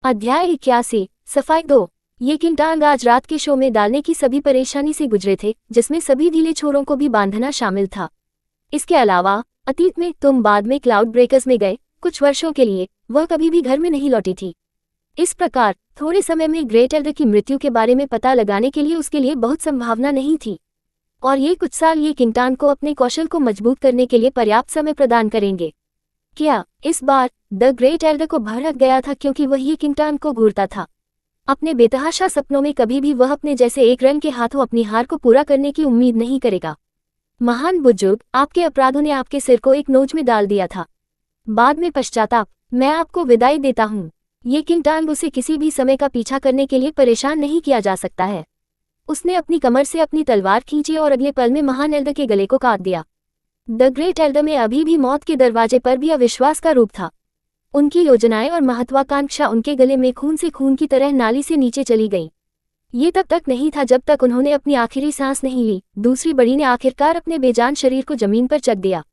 अध्याय 81 सफाई 2। ये किंटांग आज रात के शो में डालने की सभी परेशानी से गुजरे थे, जिसमें सभी ढीले छोरों को भी बांधना शामिल था। इसके अलावा अतीत में तुम बाद में क्लाउड ब्रेकर्स में गए, कुछ वर्षों के लिए वह कभी भी घर में नहीं लौटी थी। इस प्रकार थोड़े समय में ग्रेट एल्डर की मृत्यु के बारे में पता लगाने के लिए उसके लिए बहुत संभावना नहीं थी, और ये कुछ साल ये किंटांग को अपने कौशल को मजबूत करने के लिए पर्याप्त समय प्रदान करेंगे। क्या इस बार द ग्रेट एल्डर को भड़क गया था, क्योंकि वह ये किंटांग को घूरता था। अपने बेतहाशा सपनों में कभी भी वह अपने जैसे एक रन के हाथों अपनी हार को पूरा करने की उम्मीद नहीं करेगा। महान बुजुर्ग, आपके अपराधों ने आपके सिर को एक नोच में डाल दिया था, बाद में पश्चाताप। मैं आपको विदाई देता हूँ। ये किंटांग उसे किसी भी समय का पीछा करने के लिए परेशान नहीं किया जा सकता है। उसने अपनी कमर से अपनी तलवार खींची और अगले पल में महान एल्डर के गले को काट दिया। द ग्रेट एल्डर में अभी भी मौत के दरवाजे पर भी अविश्वास का रूप था। उनकी योजनाएं और महत्वाकांक्षा उनके गले में खून से खून की तरह नाली से नीचे चली गईं। ये तब तक नहीं था जब तक उन्होंने अपनी आखिरी सांस नहीं ली। दूसरी बड़ी ने आखिरकार अपने बेजान शरीर को जमीन पर चक दिया।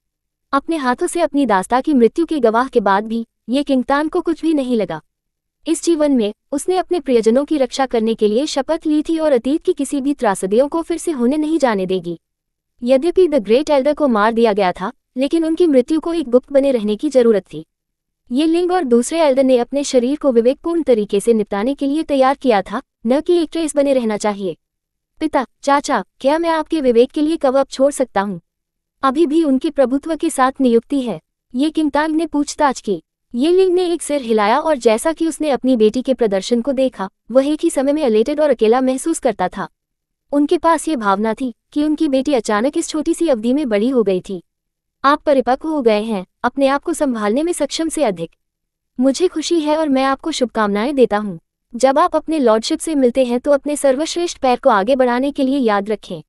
अपने हाथों से अपनी दास्ता की मृत्यु के गवाह के बाद भी ये किंगतान को कुछ भी नहीं लगा। इस जीवन में उसने अपने प्रियजनों की रक्षा करने के लिए शपथ ली थी और अतीत की किसी भी त्रासदियों को फिर से होने नहीं जाने देगी। यद्यपि द ग्रेट एल्डर को मार दिया गया था, लेकिन उनकी मृत्यु को एक गुप्त बने रहने की जरूरत थी। ये लिंग और दूसरे एल्डर ने अपने शरीर को विवेकपूर्ण तरीके से निपटाने के लिए तैयार किया था, न कि एक ट्रेस बने रहना चाहिए। पिता, चाचा, क्या मैं आपके विवेक के लिए कब छोड़ सकता हूँ? अभी भी उनके प्रभुत्व के साथ नियुक्ति है? ये किंगतांग ने पूछताछ की। ये लिंग ने एक सिर हिलाया और जैसा कि उसने अपनी बेटी के प्रदर्शन को देखा, वह एक ही समय में एलेटेड और अकेला महसूस करता था। उनके पास ये भावना थी कि उनकी बेटी अचानक इस छोटी सी अवधि में बड़ी हो गई थी। आप परिपक्व हो गए हैं, अपने आप को संभालने में सक्षम से अधिक। मुझे खुशी है और मैं आपको शुभकामनाएं देता हूँ। जब आप अपने लॉर्डशिप से मिलते हैं तो अपने सर्वश्रेष्ठ पैर को आगे बढ़ाने के लिए याद रखें।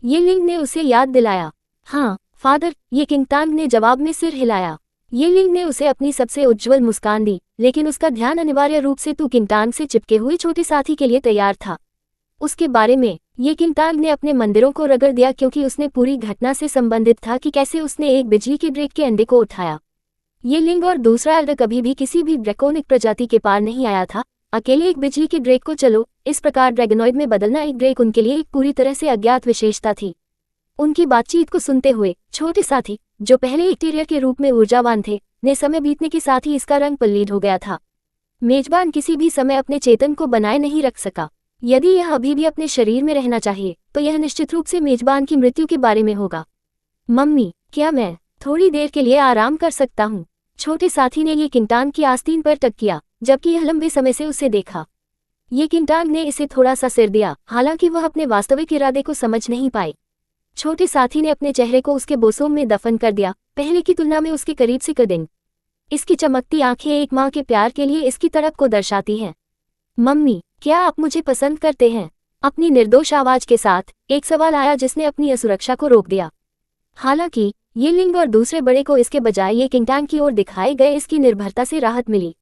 ये लिंग ने उसे याद दिलाया। हाँ फादर, ये किंगतांग ने जवाब में सिर हिलाया। ये लिंग ने उसे अपनी सबसे उज्ज्वल मुस्कान दी, लेकिन उसका ध्यान अनिवार्य रूप से किंगतांग से चिपके हुए छोटे साथी के लिए तैयार था। उसके बारे में ये किंगतांग ने अपने मंदिरों को रगड़ दिया, क्योंकि उसने पूरी घटना से संबंधित था कि कैसे उसने एक बिजली के ड्रेक के अंडे को उठाया। ये लिंग और दूसरा एल्डर कभी भी किसी भी ड्रैकोनिक प्रजाति के पार नहीं आया था। अकेले एक बिजली के ड्रेक को चलो, इस प्रकार ड्रैगनॉइड में बदलना एक ड्रेक उनके लिए एक पूरी तरह से अज्ञात विशेषता थी। उनकी बातचीत को सुनते हुए छोटे साथी, जो पहले एक टेरियर के रूप में ऊर्जावान थे, ने समय बीतने के साथ ही इसका रंग पल्लीद हो गया था। मेजबान किसी भी समय अपने चेतन को बनाए नहीं रख सका। यदि यह अभी भी अपने शरीर में रहना चाहिए तो यह निश्चित रूप से मेजबान की मृत्यु के बारे में होगा। मम्मी, क्या मैं थोड़ी देर के लिए आराम कर सकता हूँ? छोटे साथी ने ये किंगतांग की आस्तीन पर टक किया, जबकि यह लंबे समय से उसे देखा। ये किंगतांग ने इसे थोड़ा सा सिर दिया, हालांकि वह अपने वास्तविक इरादे को समझ नहीं पाई। छोटे साथी ने अपने चेहरे को उसके बोसों में दफन कर दिया, पहले की तुलना में उसके करीब से कदम। इसकी चमकती आंखें एक माँ के प्यार के लिए इसकी तड़प को दर्शाती हैं। मम्मी, क्या आप मुझे पसंद करते हैं? अपनी निर्दोष आवाज के साथ एक सवाल आया जिसने अपनी असुरक्षा को रोक दिया। हालांकि ये लिंग और दूसरे बड़े को इसके बजाय ये किंगतांग की ओर दिखाए गए इसकी निर्भरता से राहत मिली।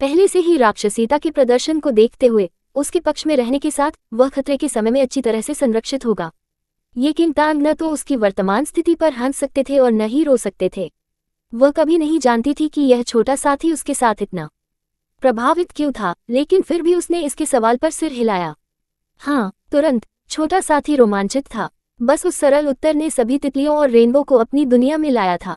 पहले से ही राक्षसीता के प्रदर्शन को देखते हुए उसके पक्ष में रहने के साथ वह खतरे के समय में अच्छी तरह से संरक्षित होगा। ये किंगतांग न तो उसकी वर्तमान स्थिति पर हंस सकते थे और न ही रो सकते थे। वह कभी नहीं जानती थी कि यह छोटा साथी उसके साथ इतना प्रभावित क्यों था, लेकिन फिर भी उसने इसके सवाल पर सिर हिलाया। हाँ, तुरंत। छोटा साथी रोमांचित था। बस उस सरल उत्तर ने सभी तितलियों और रेनबो को अपनी दुनिया में लाया था।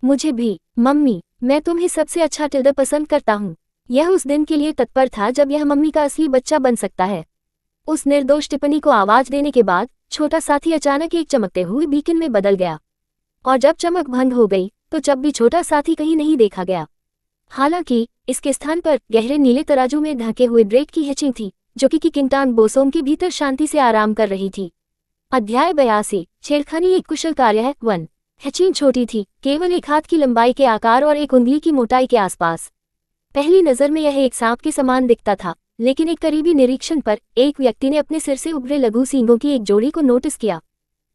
मुझे भी, मम्मी, मैं तुम्हें सबसे अच्छा टिल्डर पसंद करता हूँ। यह उस दिन के लिए तत्पर था जब यह मम्मी का असली बच्चा बन सकता है। उस निर्दोष टिप्पणी को आवाज देने के बाद छोटा साथी अचानक एक चमकते हुए बीकन में बदल गया, और जब चमक भंग हो गई तो जब भी छोटा साथी कहीं नहीं देखा गया। हालांकि इसके स्थान पर गहरे नीले तराजू में ढके हुए ड्रेक की हैचिंग थी, जो कि किंगतांग बोसोम के भीतर शांति से आराम कर रही थी। अध्याय 82 छेड़खानी एक कुशल कार्य है। 1। हैचिंग छोटी थी, केवल एक हाथ की लंबाई के आकार और एक उंगली की मोटाई के आसपास। पहली नजर में यह एक सांप के समान दिखता था, लेकिन एक करीबी निरीक्षण पर एक व्यक्ति ने अपने सिर से उभरे लघु सींगों की एक जोड़ी को नोटिस किया।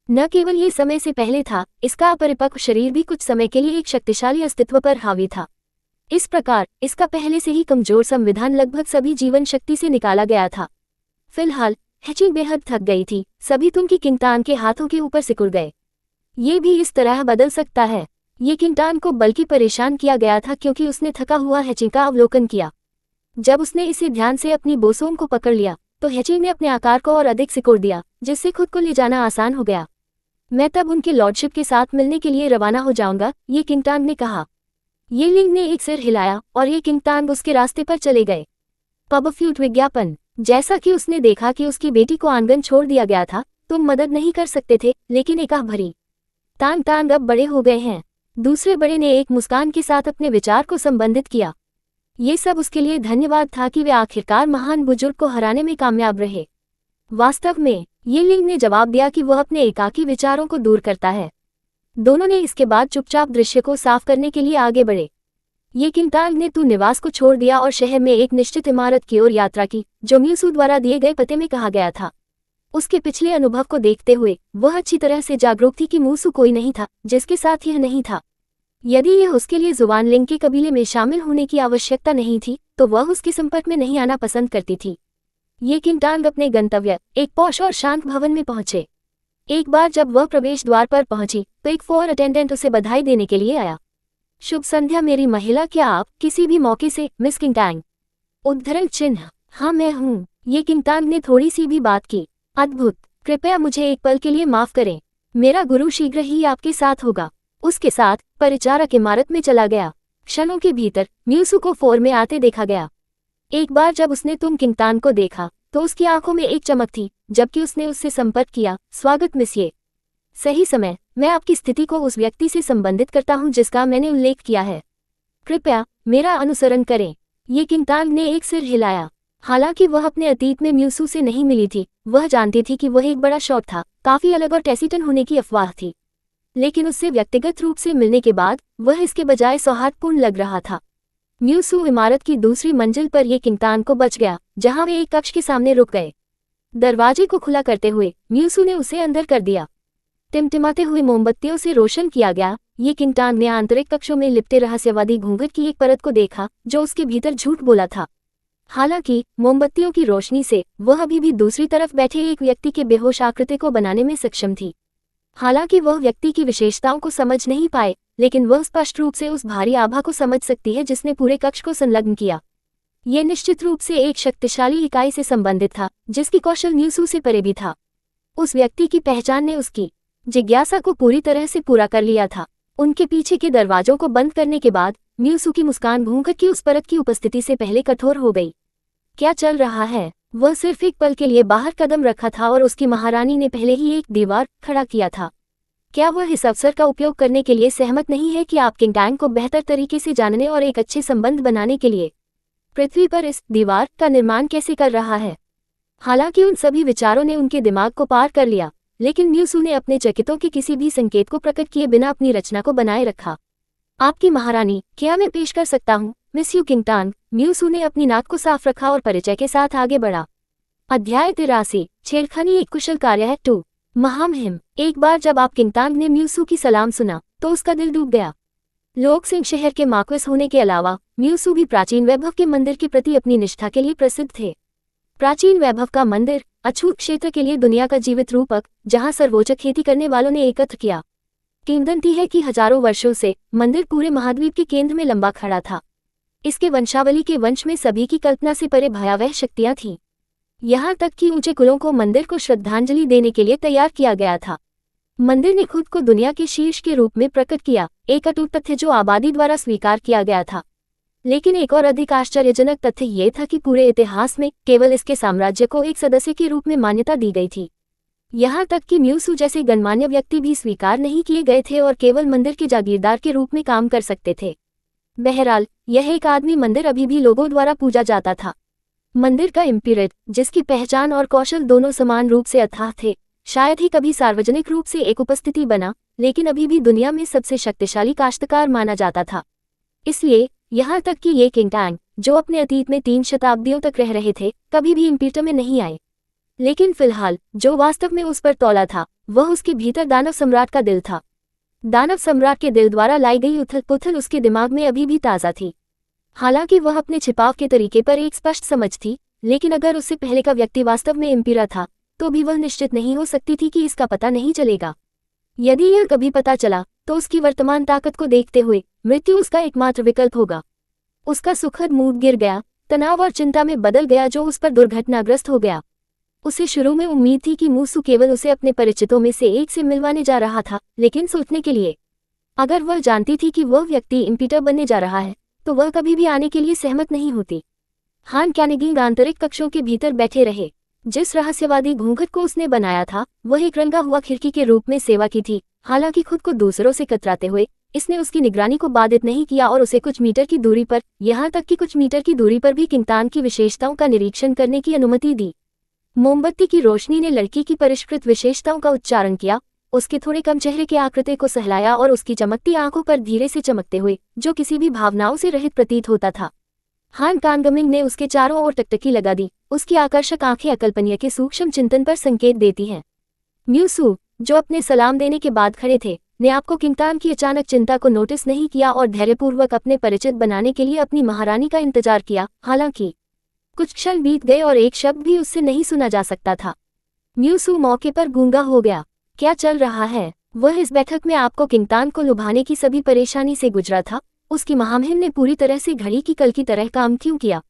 न केवल ये समय से पहले था, इसका अपरिपक्व शरीर भी कुछ समय के लिए एक शक्तिशाली अस्तित्व पर हावी था। इस प्रकार इसका पहले से ही कमजोर संविधान लगभग सभी जीवन शक्ति से निकाला गया था। फिलहाल हैचिंग बेहद थक गई थी। सभी तुम की किंगतांग के हाथों के ऊपर सिकुड़ गए। ये भी इस तरह बदल सकता है। ये किंगतांग को बल्कि परेशान किया गया था, क्योंकि उसने थका हुआ हैचिंग का अवलोकन किया। जब उसने इसे ध्यान से अपनी बोसों को पकड़ लिया तो हेची ने अपने आकार को और अधिक सिकोड़ दिया, जिससे खुद को ले जाना आसान हो गया। मैं तब उनके लॉर्डशिप के साथ मिलने के लिए रवाना हो जाऊंगा, ये किंगटांग ने कहा। ये लिंग ने एक सिर हिलाया और ये किंगटांग उसके रास्ते पर चले गए। पबफ्यूट विज्ञापन। जैसा कि उसने देखा कि उसकी बेटी को आंगन छोड़ दिया गया था, तुम मदद नहीं कर सकते थे, लेकिन एक आह भरी तांग तांग अब बड़े हो गए हैं। दूसरे बड़े ने एक मुस्कान के साथ अपने विचार को संबंधित किया। ये सब उसके लिए धन्यवाद था कि वे आखिरकार महान बुजुर्ग को हराने में कामयाब रहे। वास्तव में ये लिंग ने जवाब दिया कि वह अपने एकाकी विचारों को दूर करता है। दोनों ने इसके बाद चुपचाप दृश्य को साफ करने के लिए आगे बढ़े। ये किंगटांग ने तू निवास को छोड़ दिया और शहर में एक निश्चित इमारत की ओर यात्रा की, जो म्यूसू द्वारा दिए गए पते में कहा गया था। उसके पिछले अनुभव को देखते हुए वह अच्छी तरह से जागरूक थी कि मूसू कोई नहीं था जिसके साथ यह नहीं था। यदि यह उसके लिए जुबान लिंग के कबीले में शामिल होने की आवश्यकता नहीं थी तो वह उसके संपर्क में नहीं आना पसंद करती थी। ये किंगटांग अपने गंतव्य, एक पौष और शांत भवन में पहुंचे। एक बार जब वह प्रवेश द्वार पर पहुंची तो एक फ्लोर अटेंडेंट उसे बधाई देने के लिए आया। शुभ संध्या मेरी महिला, क्या आप किसी भी मौके से मिस किंगटांग? उद्धरण चिन्ह। हाँ मैं हूँ। ये किंगटांग ने थोड़ी सी भी बात की। अद्भुत। कृपया मुझे एक पल के लिए माफ करें। मेरा गुरु शीघ्र ही आपके साथ होगा। उसके साथ परिचारक इमारत में चला गया। क्षणों के भीतर म्यूसू को फोर में आते देखा गया। एक बार जब उसने तुम किंगटांग को देखा तो उसकी आंखों में एक चमक थी, जबकि उसने उससे संपर्क किया। स्वागत मिसिए। सही समय। मैं आपकी स्थिति को उस व्यक्ति से संबंधित करता हूं जिसका मैंने उल्लेख किया है। कृपया मेरा अनुसरण करें। ये किंगटांग ने एक सिर हिलाया। हालांकि वह अपने अतीत में म्यूसू से नहीं मिली थी, वह जानती थी कि वह एक बड़ा शौक था, काफी अलग और टेसिटन होने की अफवाह थी। लेकिन उससे व्यक्तिगत रूप से मिलने के बाद वह इसके बजाय सौहार्दपूर्ण लग रहा था। म्यूसू इमारत की दूसरी मंजिल पर ये किंगटांग को बच गया, जहां वे एक कक्ष के सामने रुक गए। दरवाजे को खुला करते हुए म्यूसू ने उसे अंदर कर दिया। टिमटिमाते हुए मोमबत्तियों से रोशन किया गया ये किंगटांग ने आंतरिक कक्षों में लिपटे रहस्यवादी घूंघट की एक परत को देखा जो उसके भीतर झूठ बोला था। हालांकि मोमबत्तियों की रोशनी से वह अभी भी दूसरी तरफ बैठे एक व्यक्ति के बेहोश आकृति को बनाने में सक्षम थी। हालांकि वह व्यक्ति की विशेषताओं को समझ नहीं पाए, लेकिन वह स्पष्ट रूप से उस भारी आभा को समझ सकती है जिसने पूरे कक्ष को संलग्न किया। यह निश्चित रूप से एक शक्तिशाली इकाई से संबंधित था, जिसकी कौशल म्यूसू से परे भी था। उस व्यक्ति की पहचान ने उसकी जिज्ञासा को पूरी तरह से पूरा कर लिया था। उनके पीछे के दरवाजों को बंद करने के बाद म्यूसू की मुस्कान घूंघट की उस परत की उपस्थिति से पहले कठोर हो गई। क्या चल रहा है? वह सिर्फ एक पल के लिए बाहर कदम रखा था और उसकी महारानी ने पहले ही एक दीवार खड़ा किया था। क्या वह इस अवसर का उपयोग करने के लिए सहमत नहीं है कि आप किंगटांग को बेहतर तरीके से जानने और एक अच्छे संबंध बनाने के लिए पृथ्वी पर इस दीवार का निर्माण कैसे कर रहा है? हालांकि उन सभी विचारों ने उनके दिमाग को पार कर लिया, लेकिन म्यूसू ने अपने चकितों के किसी भी संकेत को प्रकट किए बिना अपनी रचना को बनाए रखा। आपकी महारानी, क्या मैं पेश कर सकता हूँ? Miss you किंगटांग। म्यूसू ने अपनी नाक को साफ रखा और परिचय के साथ आगे बढ़ा। अध्याय 83। छेड़खानी एक कुशल कार्य है 2। महामहिम। एक बार जब आप किंगटांग ने म्यूसू की सलाम सुना तो उसका दिल डूब गया। लोक सिंह शहर के मार्क्वेस होने के अलावा म्यूसू भी प्राचीन वैभव के मंदिर के प्रति अपनी निष्ठा के लिए प्रसिद्ध थे। प्राचीन वैभव का मंदिर अछूत क्षेत्र के लिए दुनिया का जीवित रूपक, जहां सर्वोच्च खेती करने वालों ने एकत्र किया। किंवदंती है कि हजारों वर्षों से मंदिर पूरे महाद्वीप के केंद्र में लंबा खड़ा था। इसके वंशावली के वंश में सभी की कल्पना से परे भयावह शक्तियां थीं। यहाँ तक कि ऊंचे कुलों को मंदिर को श्रद्धांजलि देने के लिए तैयार किया गया था। मंदिर ने खुद को दुनिया के शीर्ष के रूप में प्रकट किया, एक अटूट तथ्य जो आबादी द्वारा स्वीकार किया गया था। लेकिन एक और अधिक आश्चर्यजनक तथ्य ये था कि पूरे इतिहास में केवल इसके साम्राज्य को एक सदस्य के रूप में मान्यता दी गई थी। यहाँ तक कि म्यूसू जैसे गणमान्य व्यक्ति भी स्वीकार नहीं किए गए थे और केवल मंदिर के जागीरदार के रूप में काम कर सकते थे। बहरहाल, यह एक आदमी मंदिर अभी भी लोगों द्वारा पूजा जाता था। मंदिर का इम्पीरियट, जिसकी पहचान और कौशल दोनों समान रूप से अथाह थे, शायद ही कभी सार्वजनिक रूप से एक उपस्थिति बना, लेकिन अभी भी दुनिया में सबसे शक्तिशाली काश्तकार माना जाता था। इसलिए यहाँ तक कि ये किंगटांग, जो अपने अतीत में 3 शताब्दियों तक रह रहे थे, कभी भी इम्पीरियट में नहीं आए। लेकिन फिलहाल जो वास्तव में उस पर तौला था वह उसके भीतर दानव सम्राट का दिल था। दानव सम्राट के दिल द्वारा लाई गई उथल पुथल उसके दिमाग में अभी भी ताज़ा थी। हालांकि वह अपने छिपाव के तरीके पर एक स्पष्ट समझ थी, लेकिन अगर उससे पहले का व्यक्ति वास्तव में इम्पीरा था तो भी वह निश्चित नहीं हो सकती थी कि इसका पता नहीं चलेगा। यदि यह कभी पता चला तो उसकी वर्तमान ताकत को देखते हुए मृत्यु उसका एकमात्र विकल्प होगा। उसका सुखद मूड गिर गया तनाव और चिंता में बदल गया जो उस पर दुर्घटनाग्रस्त हो गया। उसे शुरू में उम्मीद थी कि मूसू केवल उसे अपने परिचितों में से एक से मिलवाने जा रहा था, लेकिन सोचने के लिए अगर वह जानती थी कि वह व्यक्ति इम्पीटर बनने जा रहा है तो वह कभी भी आने के लिए सहमत नहीं होती। हान कैनिगी आंतरिक कक्षों के भीतर बैठे रहे। जिस रहस्यवादी घूंघट को उसने बनाया था वह एक रंगा हुआ खिड़की के रूप में सेवा की थी। हालांकि खुद को दूसरों से कतराते हुए इसने उसकी निगरानी को बाधित नहीं किया और उसे कुछ मीटर की दूरी पर, यहाँ तक कि कुछ मीटर की दूरी पर भी किंगतान की विशेषताओं का निरीक्षण करने की अनुमति दी। मोमबत्ती की रोशनी ने लड़की की परिष्कृत विशेषताओं का उच्चारण किया, उसके थोड़े कम चेहरे के आकृति को सहलाया और उसकी चमकती आंखों पर धीरे से चमकते हुए जो किसी भी भावनाओं से रहित प्रतीत होता था। हान कांगमिंग ने उसके चारों ओर टकटकी लगा दी। उसकी आकर्षक आंखें अकल्पनीय के सूक्ष्म चिंतन पर संकेत देती हैं। म्यूसू, जो अपने सलाम देने के बाद खड़े थे, ने आपको किंगतान की अचानक चिंता को नोटिस नहीं किया और धैर्यपूर्वक अपने परिचित बनाने के लिए अपनी महारानी का इंतजार किया। हालांकि कुछ क्षण बीत गए और एक शब्द भी उससे नहीं सुना जा सकता था। म्यूसू मौके पर गूंगा हो गया। क्या चल रहा है? वह इस बैठक में आपको किंगतान को लुभाने की सभी परेशानी से गुजरा था। उसकी महामुहिम ने पूरी तरह से घड़ी की कल की तरह काम क्यों किया?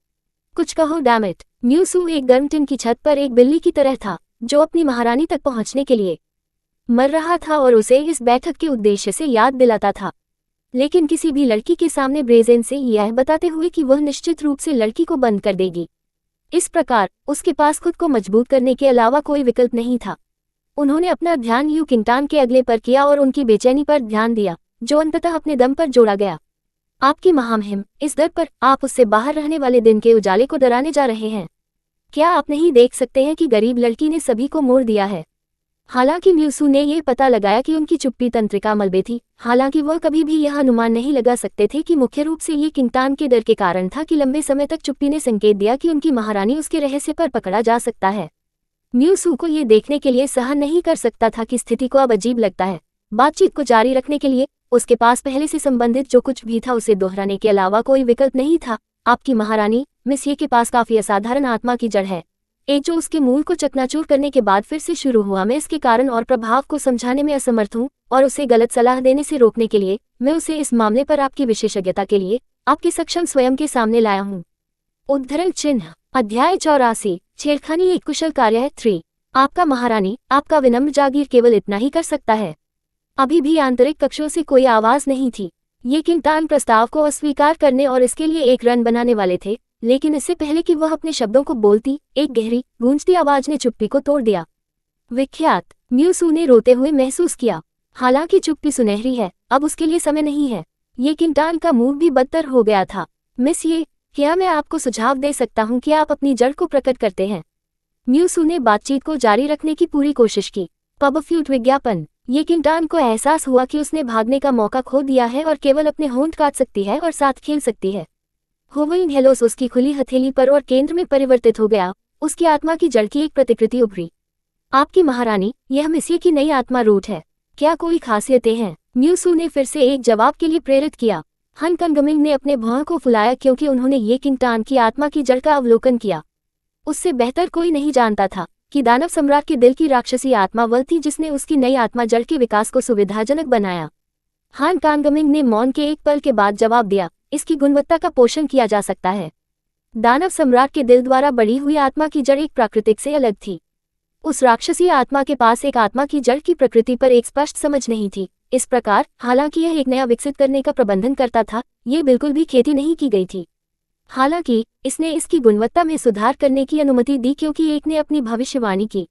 कुछ कहो डैम इट। म्यूसू एक गर्म टिन की छत पर एक बिल्ली की तरह था जो अपनी महारानी तक पहुंचने के लिए मर रहा था और उसे इस बैठक के उद्देश्य से याद दिलाता था, लेकिन किसी भी लड़की के सामने ब्रेजेन से यह बताते हुए कि वह निश्चित रूप से लड़की को बंद कर देगी। इस प्रकार उसके पास खुद को मजबूत करने के अलावा कोई विकल्प नहीं था। उन्होंने अपना ध्यान यू किंगतान के अगले पर किया और उनकी बेचैनी पर ध्यान दिया, जो अंततः अपने दम पर जोड़ा गया। आपकी महामुहिम, इस दर पर आप उससे बाहर रहने वाले दिन के उजाले को डराने जा रहे हैं। क्या आप नहीं देख सकते हैं कि गरीब लड़की ने सभी को मोड़ दिया है? हालांकि म्यूसू ने यह पता लगाया कि उनकी चुप्पी तंत्रिका मलबे थी। हालांकि वह कभी भी यह अनुमान नहीं लगा सकते थे कि मुख्य रूप से ये किंगतान के डर के कारण था कि लंबे समय तक चुप्पी ने संकेत दिया कि उनकी महारानी उसके रहस्य पर पकड़ा जा सकता है। म्यूसू को ये देखने के लिए सहन नहीं कर सकता था कि स्थिति को अब अजीब लगता है। बातचीत को जारी रखने के लिए उसके पास पहले से संबंधित जो कुछ भी था उसे दोहराने के अलावा कोई विकल्प नहीं था। आपकी महारानी मिस ये के पास काफी असाधारण आत्मा की जड़ है, एक जो उसके मूल को चकनाचूर करने के बाद फिर से शुरू हुआ। मैं इसके कारण और प्रभाव को समझाने में असमर्थ हूँ और उसे गलत सलाह देने से रोकने के लिए मैं उसे इस मामले पर आपकी विशेषज्ञता के लिए आपके सक्षम स्वयं के सामने लाया हूँ। उद्धरण चिन्ह अध्याय 84 छेड़खानी एक कुशल कार्य है 3। आपका महारानी, आपका विनम्र जागीर केवल इतना ही कर सकता है। अभी भी आंतरिक कक्षों से कोई आवाज नहीं थी। ये किंगतान प्रस्ताव को अस्वीकार करने और इसके लिए एक रन बनाने वाले थे, लेकिन इससे पहले कि वह अपने शब्दों को बोलती, एक गहरी गूंजती आवाज ने चुप्पी को तोड़ दिया। विख्यात, म्यूसू ने रोते हुए महसूस किया। हालांकि चुप्पी सुनहरी है, अब उसके लिए समय नहीं है। ये किंगतान का मूड भी बदतर हो गया था। मिस ये, क्या मैं आपको सुझाव दे सकता हूं कि आप अपनी जड़ को प्रकट करते हैं? म्यूसू ने बातचीत को जारी रखने की पूरी कोशिश की। पबफ्यूट विज्ञापन। ये किंगतान को एहसास हुआ कि उसने भागने का मौका खो दिया है और केवल अपने होंठ काट सकती है और साथ खेल सकती है। होविंग हेलोस उसकी खुली हथेली पर और केंद्र में परिवर्तित हो गया। उसकी आत्मा की जड़ की एक प्रतिकृति उभरी। आपकी महारानी, यह मिसिए की नई आत्मा रूट है। क्या कोई खासियतें हैं? म्यूसू ने फिर से एक जवाब के लिए प्रेरित किया। हन कंगमिंग ने अपने भौं को फुलाया क्योंकि उन्होंने ये किंगतान की आत्मा की जड़ का अवलोकन किया। उससे बेहतर कोई नहीं जानता था कि दानव सम्राट के दिल की राक्षसी आत्मा वह थी जिसने उसकी नई आत्मा जड़ के विकास को सुविधाजनक बनाया। हान कांगमिंग ने मौन के एक पल के बाद जवाब दिया, इसकी गुणवत्ता का पोषण किया जा सकता है। दानव सम्राट के दिल द्वारा बढ़ी हुई आत्मा की जड़ एक प्राकृतिक से अलग थी। उस राक्षसी आत्मा के पास एक आत्मा की जड़ की प्रकृति पर एक स्पष्ट समझ नहीं थी। इस प्रकार, हालांकि यह एक नया विकसित करने का प्रबंधन करता था, ये बिल्कुल भी खेती नहीं की गई थी। हालांकि इसने इसकी गुणवत्ता में सुधार करने की अनुमति दी क्योंकि एक ने अपनी भविष्यवाणी की।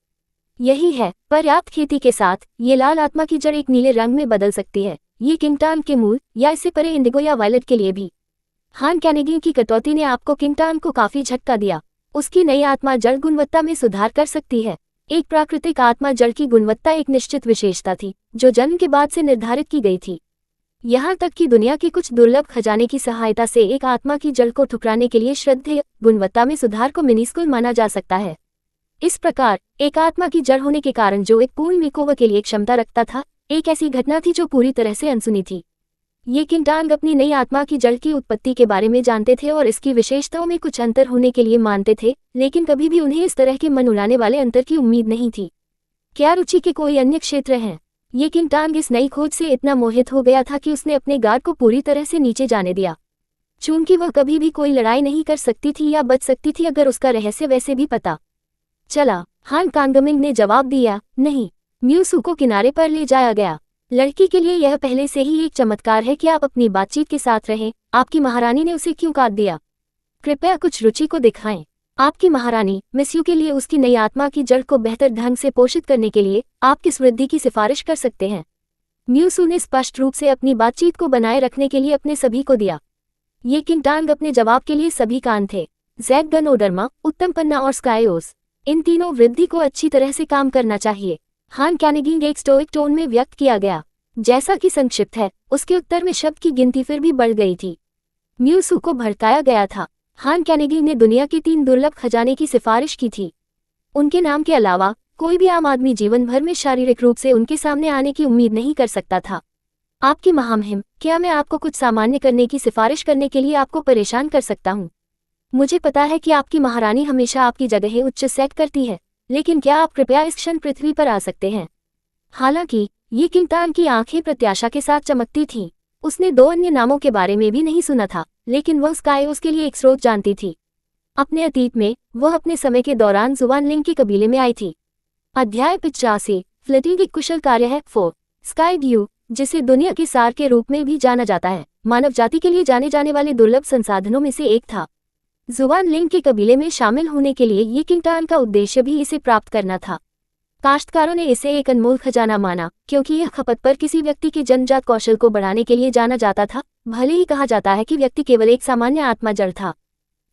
यही है, पर्याप्त खेती के साथ ये लाल आत्मा की जड़ एक नीले रंग में बदल सकती है। ये किंगटान के मूल या इससे परे इंडिगो या वायलेट के लिए भी। हान कैनेगी की कटौती ने आपको किंगटान को काफी झटका दिया। उसकी नई आत्मा जड़ गुणवत्ता में सुधार कर सकती है। एक प्राकृतिक आत्मा जड़ की गुणवत्ता एक निश्चित विशेषता थी जो जन्म के बाद से निर्धारित की गई थी। यहाँ तक कि दुनिया के कुछ दुर्लभ खजाने की सहायता से एक आत्मा की जड़ को ठुकराने के लिए श्रद्धेय गुणवत्ता में सुधार को मिनिस्कुल माना जा सकता है। इस प्रकार, एक आत्मा की जड़ होने के कारण जो एक पूर्ण मेकओवर के लिए क्षमता रखता था, एक ऐसी घटना थी जो पूरी तरह से अनसुनी थी। ये किंगटान अपनी नई आत्मा की जड़ की उत्पत्ति के बारे में जानते थे और इसकी विशेषताओं में कुछ अंतर होने के लिए मानते थे, लेकिन कभी भी उन्हें इस तरह के मन उड़ाने वाले अंतर की उम्मीद नहीं थी। क्या रुचि के कोई अन्य क्षेत्र हैं? ये किंगटान इस नई खोज से इतना मोहित हो गया था कि उसने अपने गार्ड को पूरी तरह से नीचे जाने दिया। चूंकि वह कभी भी कोई लड़ाई नहीं कर सकती थी या बच सकती थी अगर उसका रहस्य वैसे भी पता चला। हान कांगमिंग ने जवाब दिया, नहीं। म्यू सू को किनारे पर ले जाया गया। लड़की के लिए यह पहले से ही एक चमत्कार है कि आप अपनी बातचीत के साथ रहें। आपकी महारानी ने उसे क्यों काट दिया? कृपया कुछ रुचि को दिखाएं। आपकी महारानी मिस यू के लिए उसकी नई आत्मा की जड़ को बेहतर ढंग से पोषित करने के लिए आप किस वृद्धि की सिफारिश कर सकते हैं? म्यू सू ने स्पष्ट रूप से अपनी बातचीत को बनाए रखने के लिए अपने सभी को दिया। ये किंगटांग अपने जवाब के लिए सभी कान थे। जैक गनोडर्मा, उत्तम पन्ना और स्काइओस, इन तीनों वृद्धि को अच्छी तरह से काम करना चाहिए। हान कैनेगिंग एक स्टोइक टोन में व्यक्त किया गया। जैसा कि संक्षिप्त है, उसके उत्तर में शब्द की गिनती फिर भी बढ़ गई थी। म्यू सू को भड़काया गया था। हान कैनेगिंग ने दुनिया के 3 दुर्लभ खजाने की सिफारिश की थी। उनके नाम के अलावा कोई भी आम आदमी जीवन भर में शारीरिक रूप से उनके सामने आने की उम्मीद नहीं कर सकता था। आपकी महामहिम, क्या मैं आपको कुछ सामान्य करने की सिफारिश करने के लिए आपको परेशान कर सकता हूँ? मुझे पता है कि आपकी महारानी हमेशा आपकी जगहें उच्च सेट करती है, लेकिन क्या आप कृपया इस क्षण पृथ्वी पर आ सकते हैं? हालांकि ये किंगटांग की आंखें प्रत्याशा के साथ चमकती थीं। उसने 2 अन्य नामों के बारे में भी नहीं सुना था, लेकिन वह स्काइओस के लिए एक स्रोत जानती थी। अपने अतीत में वह अपने समय के दौरान जुवानलिंग के कबीले में आई थी। अध्याय 85 फ्लिटिंग एक कुशल कार्य है। 4 स्काई ड्यू, जिसे दुनिया के सार के रूप में भी जाना जाता है, मानव जाति के लिए जाने जाने वाले दुर्लभ संसाधनों में से एक था। जुवानलिंग के कबीले में शामिल होने के लिए ये किंगटांग का उद्देश्य भी इसे प्राप्त करना था। काश्तकारों ने इसे एक अनमोल खजाना माना, क्योंकि यह खपत पर किसी व्यक्ति के जन्मजात कौशल को बढ़ाने के लिए जाना जाता था। भले ही कहा जाता है कि व्यक्ति केवल एक सामान्य आत्मा जड़ था।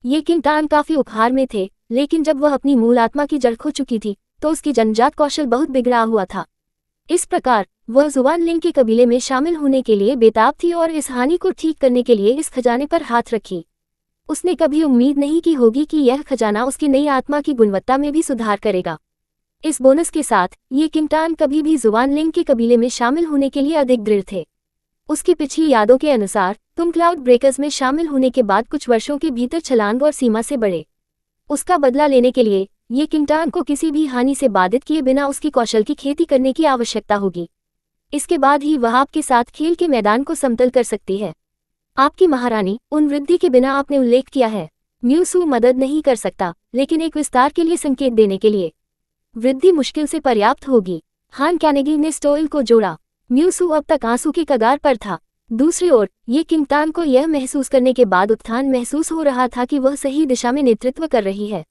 ये किंगटांग काफी उपहार में थे, लेकिन जब वह अपनी मूल आत्मा की जड़ खो चुकी थी तो उसकी जन्मजात कौशल बहुत बिगड़ा हुआ था। इस प्रकार वह जुवानलिंग के कबीले में शामिल होने के लिए बेताब थी और इस हानि को ठीक करने के लिए इस खजाने पर हाथ रखी। उसने कभी उम्मीद नहीं की होगी कि यह खजाना उसकी नई आत्मा की गुणवत्ता में भी सुधार करेगा। इस बोनस के साथ ये किंगटांग कभी भी जुवानलिंग के कबीले में शामिल होने के लिए अधिक दृढ़ थे। उसकी पिछली यादों के अनुसार तुम क्लाउड ब्रेकर्स में शामिल होने के बाद कुछ वर्षों के भीतर छलांग और सीमा से बढ़े। उसका बदला लेने के लिए ये किंगटांग को किसी भी हानि से बाधित किए बिना उसकी कौशल की खेती करने की आवश्यकता होगी। इसके बाद ही वह आपके साथ खेल के मैदान को समतल कर सकती है। आपकी महारानी, उन वृद्धि के बिना आपने उल्लेख किया है, म्यू सू मदद नहीं कर सकता, लेकिन एक विस्तार के लिए संकेत देने के लिए वृद्धि मुश्किल से पर्याप्त होगी। हान कैनेगी ने स्टोइल को जोड़ा। म्यू सू अब तक आंसू के कगार पर था। दूसरी ओर ये किंगटांग को यह महसूस करने के बाद उत्थान महसूस हो रहा था कि वह सही दिशा में नेतृत्व कर रही है।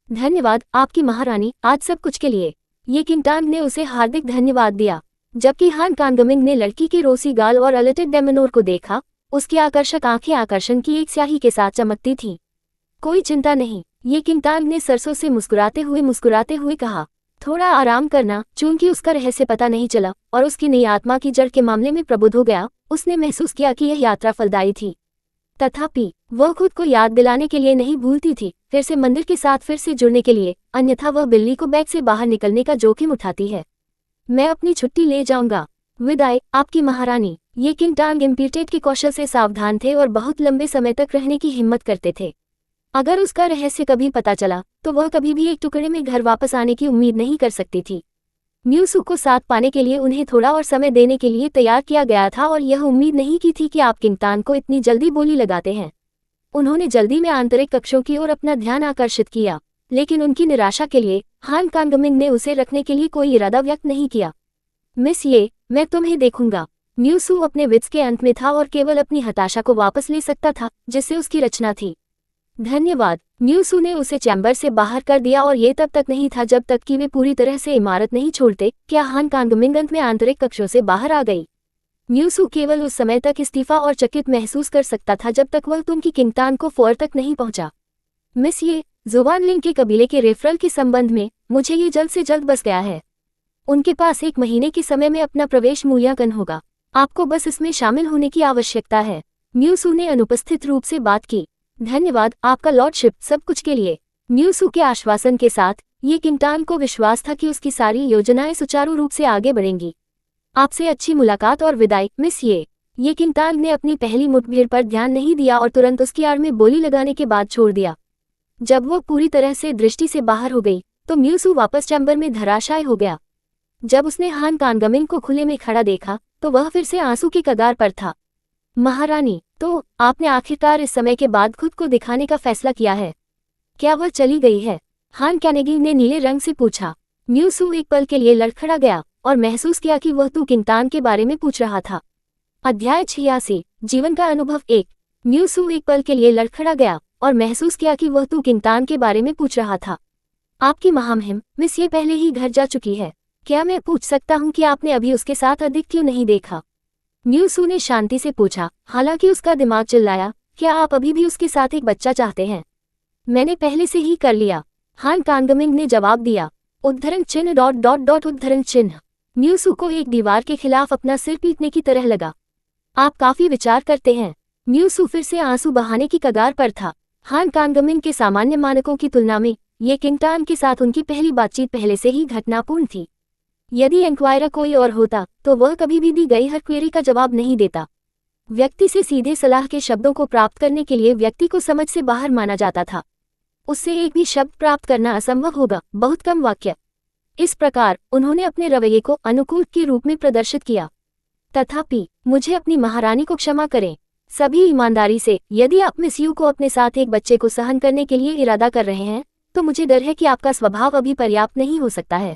धन्यवाद आपकी महारानी, आज सब कुछ के लिए। ये किंगटांग ने उसे हार्दिक धन्यवाद दिया। जबकि हान कांगमिंग ने लड़की के रोसी गाल और अलटेड डेमनोर को देखा, उसकी आकर्षक आंखें आकर्षण की एक स्याही के साथ चमकती थीं। कोई चिंता नहीं, ये किंगटांग ने सरसों से मुस्कुराते हुए कहा। थोड़ा आराम करना। चूंकि उसका रहस्य पता नहीं चला और उसकी नई आत्मा की जड़ के मामले में प्रबुद्ध हो गया, उसने महसूस किया कि यह यात्रा फलदायी थी। तथापि वह खुद को याद दिलाने के लिए नहीं भूलती थी, फिर से मंदिर के साथ फिर से जुड़ने के लिए, अन्यथा वह बिल्ली को बैग से बाहर निकलने का जोखिम उठाती है। मैं अपनी छुट्टी ले जाऊंगा। विदाई आपकी महारानी। ये किंगटांग इम्पीटेट के कौशल से सावधान थे और बहुत लंबे समय तक रहने की हिम्मत करते थे। अगर उसका रहस्य कभी पता चला तो वह कभी भी एक टुकड़े में घर वापस आने की उम्मीद नहीं कर सकती थी। म्यू सू को साथ पाने के लिए उन्हें थोड़ा और समय देने के लिए तैयार किया गया था और यह उम्मीद नहीं की थी कि आप किंगटांग को इतनी जल्दी बोली लगाते हैं। उन्होंने जल्दी में आंतरिक कक्षों की ओर अपना ध्यान आकर्षित किया, लेकिन उनकी निराशा के लिए हान कांगमिंग ने उसे रखने के लिए कोई इरादा व्यक्त नहीं किया। मिस ये, मैं तुम्हें देखूंगा। म्यू सू अपने वित्स के अंत में था और केवल अपनी हताशा को वापस ले सकता था जिससे उसकी रचना थी। धन्यवाद। म्यू सू ने उसे चैम्बर से बाहर कर दिया और ये तब तक नहीं था जब तक कि वे पूरी तरह से इमारत नहीं छोड़ते। क्या हान कांगमिंग अंत में आंतरिक कक्षों से बाहर आ गई? म्यू सू केवल उस समय तक इस्तीफा और चकित महसूस कर सकता था जब तक वह तुम की किंगटांग को फोर तक नहीं पहुंचा। मिस ये, जुवानलिंग के कबीले के रेफरल के संबंध में मुझे ये जल्द से जल्द बस गया है। उनके पास 1 महीने के समय में अपना प्रवेश मूल्यांकन होगा। आपको बस इसमें शामिल होने की आवश्यकता है। म्यू सू ने अनुपस्थित रूप से बात की। धन्यवाद आपका लॉर्डशिप सब कुछ के लिए। म्यू सू के आश्वासन के साथ ये किंगटांग को विश्वास था कि उसकी सारी योजनाएं सुचारू रूप से आगे बढ़ेंगी। आपसे अच्छी मुलाकात और विदाई मिस ये किंगटांग ने अपनी पहली मुठभेड़ पर ध्यान नहीं दिया और तुरंत उसकी आड़ में बोली लगाने के बाद छोड़ दिया। जब वो पूरी तरह से दृष्टि से बाहर हो गई तो म्यू सू वापस चैम्बर में धराशायी हो गया। जब उसने हान कांगमिंग को खुले में खड़ा देखा तो वह फिर से आंसू की कगार पर था। महारानी, तो आपने आखिरकार इस समय के बाद खुद को दिखाने का फैसला किया है। क्या वह चली गई है? हान कैनेगी ने नीले रंग से पूछा। म्यू सू एक पल के लिए लड़खड़ा गया और महसूस किया कि वह तू किंगतान के बारे में पूछ रहा था। अध्याय 86 जीवन का अनुभव 1। म्यू सू एक पल के लिए लड़खड़ा गया और महसूस किया कि वह तू किंगतान के बारे में पूछ रहा था। आपकी महामहिम, मिस ये पहले ही घर जा चुकी है। क्या मैं पूछ सकता हूँ कि आपने अभी उसके साथ अधिक क्यों नहीं देखा? म्यू सू ने शांति से पूछा, हालांकि उसका दिमाग चिल्लाया, क्या आप अभी भी उसके साथ एक बच्चा चाहते हैं? मैंने पहले से ही कर लिया, हान कांगमिंग ने जवाब दिया। उद्धरण चिन्ह ... उद्धरण चिन्ह। म्यू सू को एक दीवार के खिलाफ अपना सिर पीटने की तरह लगा। आप काफी विचार करते हैं। म्यू सू फिर से आंसू बहाने की कगार पर था। हान कांगमिंग के सामान्य मानकों की तुलना में ये किंगतान के साथ उनकी पहली बातचीत पहले से ही घटनापूर्ण थी। यदि इंक्वायरर कोई और होता तो वह कभी भी दी गई हर क्वेरी का जवाब नहीं देता। व्यक्ति से सीधे सलाह के शब्दों को प्राप्त करने के लिए व्यक्ति को समझ से बाहर माना जाता था। उससे एक भी शब्द प्राप्त करना असंभव होगा, बहुत कम वाक्य। इस प्रकार उन्होंने अपने रवैये को अनुकूल के रूप में प्रदर्शित किया। तथापि मुझे अपनी महारानी को क्षमा करें। सभी ईमानदारी से, यदि आप मिस यू को अपने साथ एक बच्चे को सहन करने के लिए इरादा कर रहे हैं तो मुझे डर है कि आपका स्वभाव अभी पर्याप्त नहीं हो सकता है।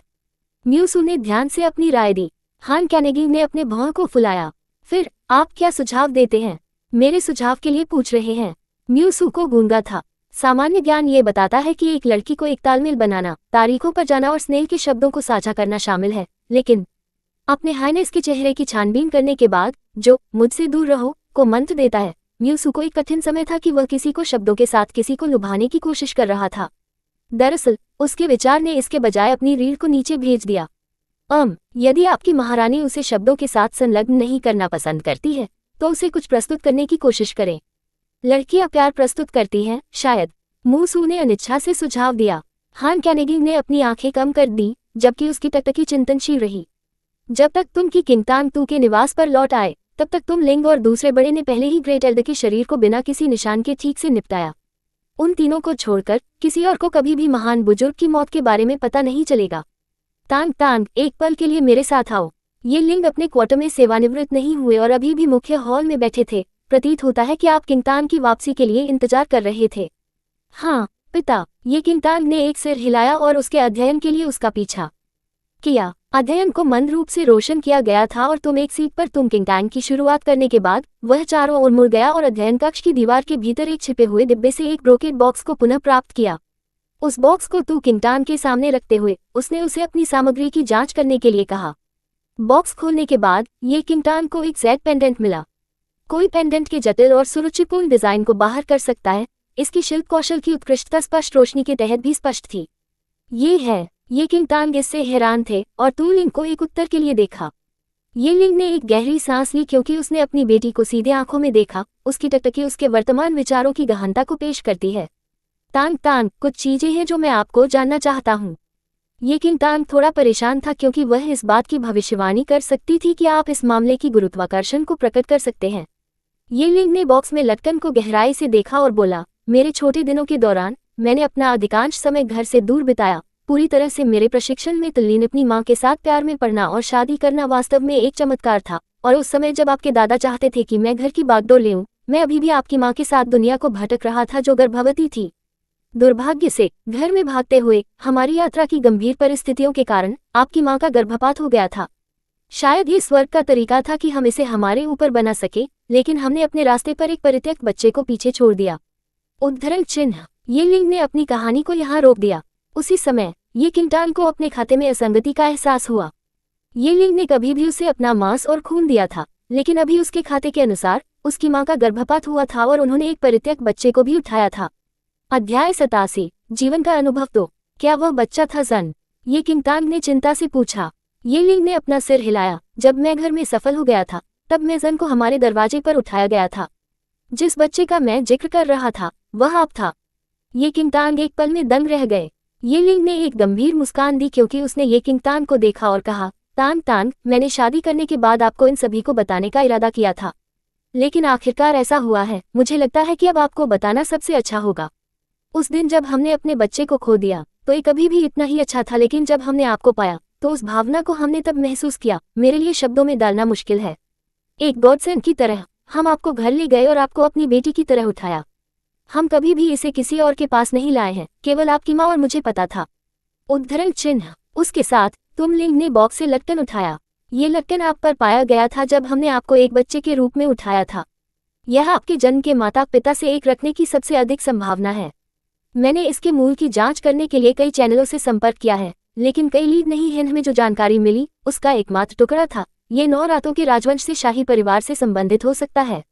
म्यू सू ने ध्यान से अपनी राय दी। हान कैनेगी ने अपने भौं को फुलाया। फिर आप क्या सुझाव देते हैं? मेरे सुझाव के लिए पूछ रहे हैं? म्यू सू को गूंगा था। सामान्य ज्ञान ये बताता है कि एक लड़की को एक तालमेल बनाना, तारीखों पर जाना और स्नेह के शब्दों को साझा करना शामिल है, लेकिन अपने हाइनेस के चेहरे की छानबीन करने के बाद जो मुझसे दूर रहो को मंत्र देता है। म्यू सू को एक कठिन समय था कि वह किसी को शब्दों के साथ किसी को लुभाने की कोशिश कर रहा था। दरअसल उसके विचार ने इसके बजाय अपनी रीढ़ को नीचे भेज दिया। यदि आपकी महारानी उसे शब्दों के साथ संलग्न नहीं करना पसंद करती है तो उसे कुछ प्रस्तुत करने की कोशिश करें। लड़कियां प्यार प्रस्तुत करती हैं, शायद। म्यू सू ने अनिच्छा से सुझाव दिया। हान कैनेगी ने अपनी आंखें कम कर दी, जबकि उसकी टकटकी चिंतनशील रही। जब तक तुम की किंगतान तू के निवास पर लौट आए तब तक तुम लिंग और दूसरे बड़े ने पहले ही ग्रेट एल्ड के शरीर को बिना किसी निशान के ठीक से निपटाया। उन तीनों को छोड़कर किसी और को कभी भी महान बुजुर्ग की मौत के बारे में पता नहीं चलेगा। तांग तांग, एक पल के लिए मेरे साथ आओ। ये लिंग अपने क्वार्टर में सेवानिवृत्त नहीं हुए और अभी भी मुख्य हॉल में बैठे थे। प्रतीत होता है कि आप किंगतान की वापसी के लिए इंतजार कर रहे थे। हाँ पिता, ये किंगतान ने एक सिर हिलाया और उसके अध्ययन के लिए उसका पीछा किया। अध्ययन को मंद रूप से रोशन किया गया था और तुम एक सीट पर तुम किंगतान की शुरुआत करने के बाद वह चारों ओर मुड़ गया और अध्ययन कक्ष की दीवार के भीतर एक छिपे हुए डिब्बे से एक ब्रोकेड बॉक्स को पुनः प्राप्त किया। उस बॉक्स को तू किंगतान के सामने रखते हुए उसने उसे अपनी सामग्री की जांच करने के लिए कहा। बॉक्स खोलने के बाद ये किंगतान को एक जेड पेंडेंट मिला। कोई पेंडेंट के जटिल और सुरुचिपूर्ण डिजाइन को बाहर कर सकता है। इसकी शिल्प कौशल की उत्कृष्टता स्पष्ट रोशनी के तहत भी स्पष्ट थी। ये है। ये किंगतान इससे हैरान थे और तू लिंग को एक उत्तर के लिए देखा। ये लिंग ने एक गहरी सांस ली क्योंकि उसने अपनी बेटी को सीधे आंखों में देखा। उसकी टकटकी उसके वर्तमान विचारों की गहनता को पेश करती है। तांग तांग, कुछ चीजें हैं जो मैं आपको जानना चाहता हूँ। ये किंगतान थोड़ा परेशान था क्योंकि वह इस बात की भविष्यवाणी कर सकती थी कि आप इस मामले की गुरुत्वाकर्षण को प्रकट कर सकते हैं। ये लिंग ने बॉक्स में लटकन को गहराई से देखा और बोला, मेरे छोटे दिनों के दौरान मैंने अपना अधिकांश समय घर से दूर बिताया। पूरी तरह से मेरे प्रशिक्षण में तल्लीन अपनी माँ के साथ प्यार में पड़ना और शादी करना वास्तव में एक चमत्कार था। और उस समय जब आपके दादा चाहते थे कि मैं घर की बागडोर लेऊं, मैं अभी भी आपकी माँ के साथ दुनिया को भटक रहा था जो गर्भवती थी। दुर्भाग्य से घर में भागते हुए हमारी यात्रा की गंभीर परिस्थितियों के कारण आपकी माँ का गर्भपात हो गया था। शायद ये स्वर्ग का तरीका था कि हम इसे हमारे ऊपर बना सके, लेकिन हमने अपने रास्ते पर एक परित्यक्त बच्चे को पीछे छोड़ दिया। उद्धरण चिन्ह। ये लिंग ने अपनी कहानी को यहाँ रोक दिया। उसी समय ये किंगतान को अपने खाते में असंगति का एहसास हुआ। ये लिंग ने कभी भी उसे अपना मांस और खून दिया था, लेकिन अभी उसके खाते के अनुसार उसकी माँ का गर्भपात हुआ था और उन्होंने एक परित्यक्त बच्चे को भी उठाया था। अध्याय 87 जीवन का अनुभव 2। क्या वह बच्चा था जन? ये किंगतान ने चिंता से पूछा। ये लिंग ने अपना सिर हिलाया। जब मैं घर में सफल हो गया था तब मैं जन को हमारे दरवाजे पर उठाया गया था। जिस बच्चे का मैं जिक्र कर रहा था वह आप था। ये किंगतान एक पल में दंग रह गए। ये लिंग ने एक गंभीर मुस्कान दी क्योंकि उसने ये किंगतान को देखा और कहा, तांग तांग, मैंने शादी करने के बाद आपको इन सभी को बताने का इरादा किया था, लेकिन आखिरकार ऐसा हुआ है। मुझे लगता है कि अब आपको बताना सबसे अच्छा होगा। उस दिन जब हमने अपने बच्चे को खो दिया तो ये कभी भी इतना ही अच्छा था, लेकिन जब हमने आपको पाया तो उस भावना को हमने तब महसूस किया, मेरे लिए शब्दों में डालना मुश्किल है। एक गॉडसेंड की तरह। हम आपको घर ले गए और आपको अपनी बेटी की तरह उठाया। हम कभी भी इसे किसी और के पास नहीं लाए हैं, केवल आपकी माँ और मुझे पता था। उद्धरण चिन्ह। उसके साथ तुम लिंग ने बॉक्स से लट्टन उठाया। ये लट्टन आप पर पाया गया था जब हमने आपको एक बच्चे के रूप में उठाया था। यह आपके जन्म के माता पिता से एक रखने की सबसे अधिक संभावना है। मैंने इसके मूल की जांच करने के लिए कई चैनलों से संपर्क किया है, लेकिन कई लीड नहीं है। हमें जो जानकारी मिली उसका एकमात्र टुकड़ा था। ये 9 रातों के राजवंश से शाही परिवार से संबंधित हो सकता है।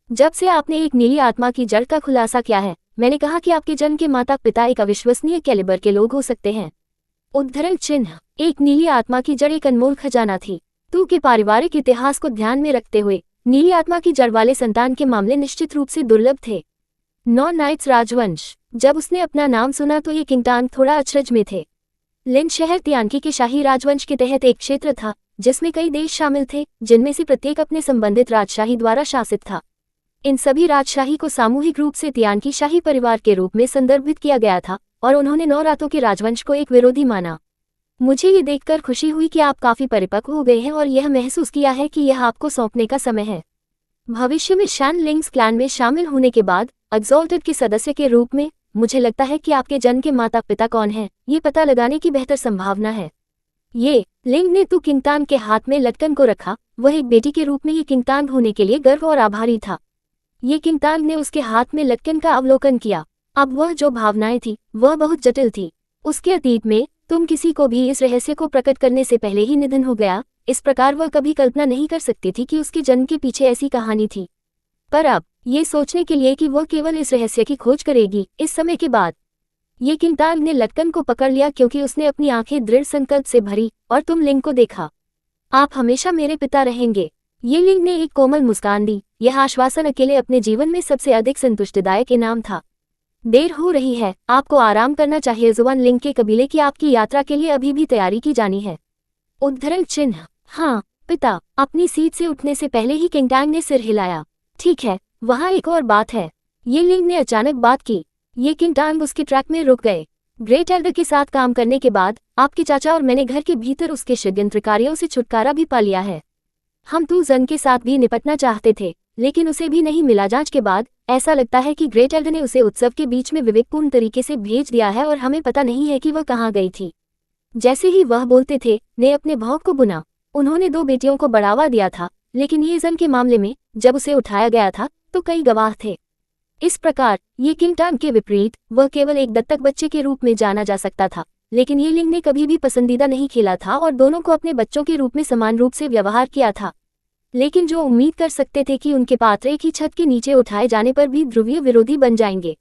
जब से आपने एक नीली आत्मा की जड़ का खुलासा किया है, मैंने कहा कि आपके जन्म के माता पिता एक अविश्वसनीय कैलिबर के लोग हो सकते हैं। उद्धरण चिन्ह। एक नीली आत्मा की जड़ एक अनमोल खजाना थी। तू के पारिवारिक इतिहास को ध्यान में रखते हुए नीली आत्मा की जड़ वाले संतान के मामले निश्चित रूप से दुर्लभ थे। 9 नाइट्स राजवंश। जब उसने अपना नाम सुना तो ये किंगटांग थोड़ा अचरज में थे। लिन शहर तियानकी के शाही राजवंश के तहत एक क्षेत्र था जिसमें कई देश शामिल थे, जिनमें से प्रत्येक अपने संबंधित राजशाही द्वारा शासित था। इन सभी राजशाही को सामूहिक रूप से तियानकी शाही परिवार के रूप में संदर्भित किया गया था और उन्होंने 9 रातों के राजवंश को एक विरोधी माना। मुझे ये देखकर खुशी हुई कि आप काफी परिपक्व हो गए हैं और यह महसूस किया है कि यह आपको सौंपने का समय है। भविष्य में शैन लिंग्स क्लैन में शामिल होने के बाद एक्सॉल्टेड के सदस्य के रूप में मुझे लगता है कि आपके जन्म के माता पिता कौन हैं, ये पता लगाने की बेहतर संभावना है। ये लिंग ने तू किंगटांग के हाथ में लटकन को रखा। वह एक बेटी के रूप में ये किंगटांग होने के लिए गर्व और आभारी था। ये किंगटांग ने उसके हाथ में लटकन का अवलोकन किया। अब वह जो भावनाएं थी वह बहुत जटिल थी। उसके अतीत में तुम किसी को भी इस रहस्य को प्रकट करने से पहले ही निधन हो गया। इस प्रकार वह कभी कल्पना नहीं कर सकती थी कि उसके जन्म के पीछे ऐसी कहानी थी। पर अब ये सोचने के लिए कि वह केवल इस रहस्य की खोज करेगी इस समय के बाद, ये किंगटांग ने लटकन को पकड़ लिया क्योंकि उसने अपनी आंखें दृढ़ संकल्प से भरी और तुम लिंग को देखा। आप हमेशा मेरे पिता रहेंगे। ये लिंग ने एक कोमल मुस्कान दी। यह आश्वासन अकेले अपने जीवन में सबसे अधिक संतुष्टिदायक इनाम था। देर हो रही है, आपको आराम करना चाहिए। जुबान लिंग के कबीले की आपकी यात्रा के लिए अभी भी तैयारी की जानी है। उद्धरण चिन्ह। हाँ पिता। अपनी सीट से उठने से पहले ही किंगटांग ने सिर हिलाया। ठीक है, वहाँ एक और बात है। ये लिंग ने अचानक बात की। ये किंगटांग उसके ट्रैक में रुक गए। ग्रेट एल्डर के साथ काम करने के बाद आपके चाचा और मैंने घर के भीतर उसके षड्यंत्रकारियों से छुटकारा भी पा लिया है। हम तू जन के साथ भी निपटना चाहते थे, लेकिन उसे भी नहीं मिला। जांच के बाद ऐसा लगता है कि ग्रेट एल्डर ने उसे उत्सव के बीच में विवेकपूर्ण तरीके से भेज दिया है और हमें पता नहीं है कि वह कहाँ गई थी। जैसे ही वह बोलते थे ने अपने भौंक को बुना। उन्होंने 2 बेटियों को बढ़ावा दिया था, लेकिन ये जन के मामले में जब उसे उठाया गया था तो कई गवाह थे। इस प्रकार ये किंगटांग के विपरीत वह केवल एक दत्तक बच्चे के रूप में जाना जा सकता था, लेकिन ये लिंग ने कभी भी पसंदीदा नहीं खेला था और दोनों को अपने बच्चों के रूप में समान रूप से व्यवहार किया था। लेकिन जो उम्मीद कर सकते थे कि उनके पात्र एक ही छत के नीचे उठाए जाने पर भी ध्रुवीय विरोधी बन जाएंगे,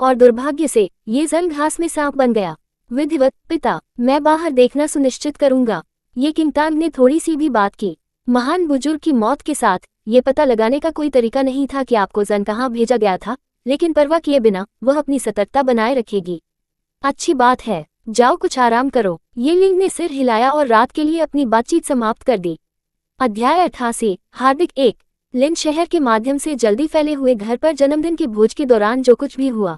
और दुर्भाग्य से ये जन घास में सांप बन गया। विधिवत पिता, मैं बाहर देखना सुनिश्चित करूंगा। ये किंगटांग ने थोड़ी सी भी बात की। महान बुजुर्ग की मौत के साथ ये पता लगाने का कोई तरीका नहीं था कि आपको जन कहाँ भेजा गया था, लेकिन परवाह किए बिना वह अपनी सतर्कता बनाए रखेगी। अच्छी बात है, जाओ कुछ आराम करो। ये लिंग ने सिर हिलाया और रात के लिए अपनी बातचीत समाप्त कर दी। अध्याय 88। हार्दिक 1। लिन शहर के माध्यम से जल्दी फैले हुए घर पर जन्मदिन के भोज के दौरान जो कुछ भी हुआ।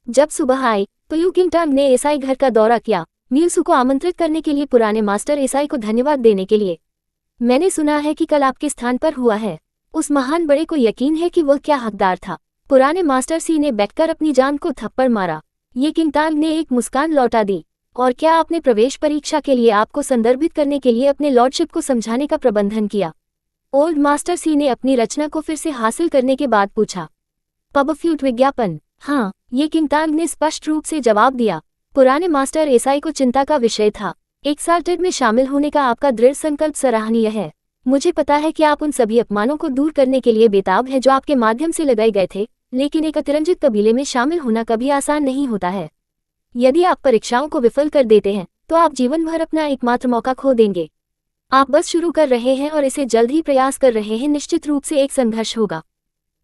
जब सुबह आई तो यू किंगटांग ने एसआई घर का दौरा किया, म्यूसु को आमंत्रित करने के लिए, पुराने मास्टर एसआई को धन्यवाद देने के लिए। मैंने सुना है कि कल आपके स्थान पर हुआ है। उस महान बड़े को यकीन है कि वह क्या हकदार था। पुराने मास्टर सी ने बैठकर अपनी जान को थप्पड़ मारा। ये किंगटांग ने एक मुस्कान लौटा दी। और क्या आपने प्रवेश परीक्षा के लिए आपको संदर्भित करने के लिए अपने लॉर्डशिप को समझाने का प्रबंधन किया? ओल्ड मास्टर सी ने अपनी रचना को फिर से हासिल करने के बाद पूछा। पबफ्यूट विज्ञापन। हाँ, ये किंगटांग ने स्पष्ट रूप से जवाब दिया। पुराने मास्टर एसआई को चिंता का विषय था। एक्साल्टेड में शामिल होने का आपका दृढ़ संकल्प सराहनीय है। मुझे पता है कि आप उन सभी अपमानों को दूर करने के लिए बेताब हैं जो आपके माध्यम से लगाए गए थे, लेकिन एक अतिरंजित कबीले में शामिल होना कभी आसान नहीं होता है। यदि आप परीक्षाओं को विफल कर देते हैं तो आप जीवन भर अपना एकमात्र मौका खो देंगे। आप बस शुरू कर रहे हैं और इसे जल्द ही प्रयास कर रहे हैं। निश्चित रूप से एक संघर्ष होगा।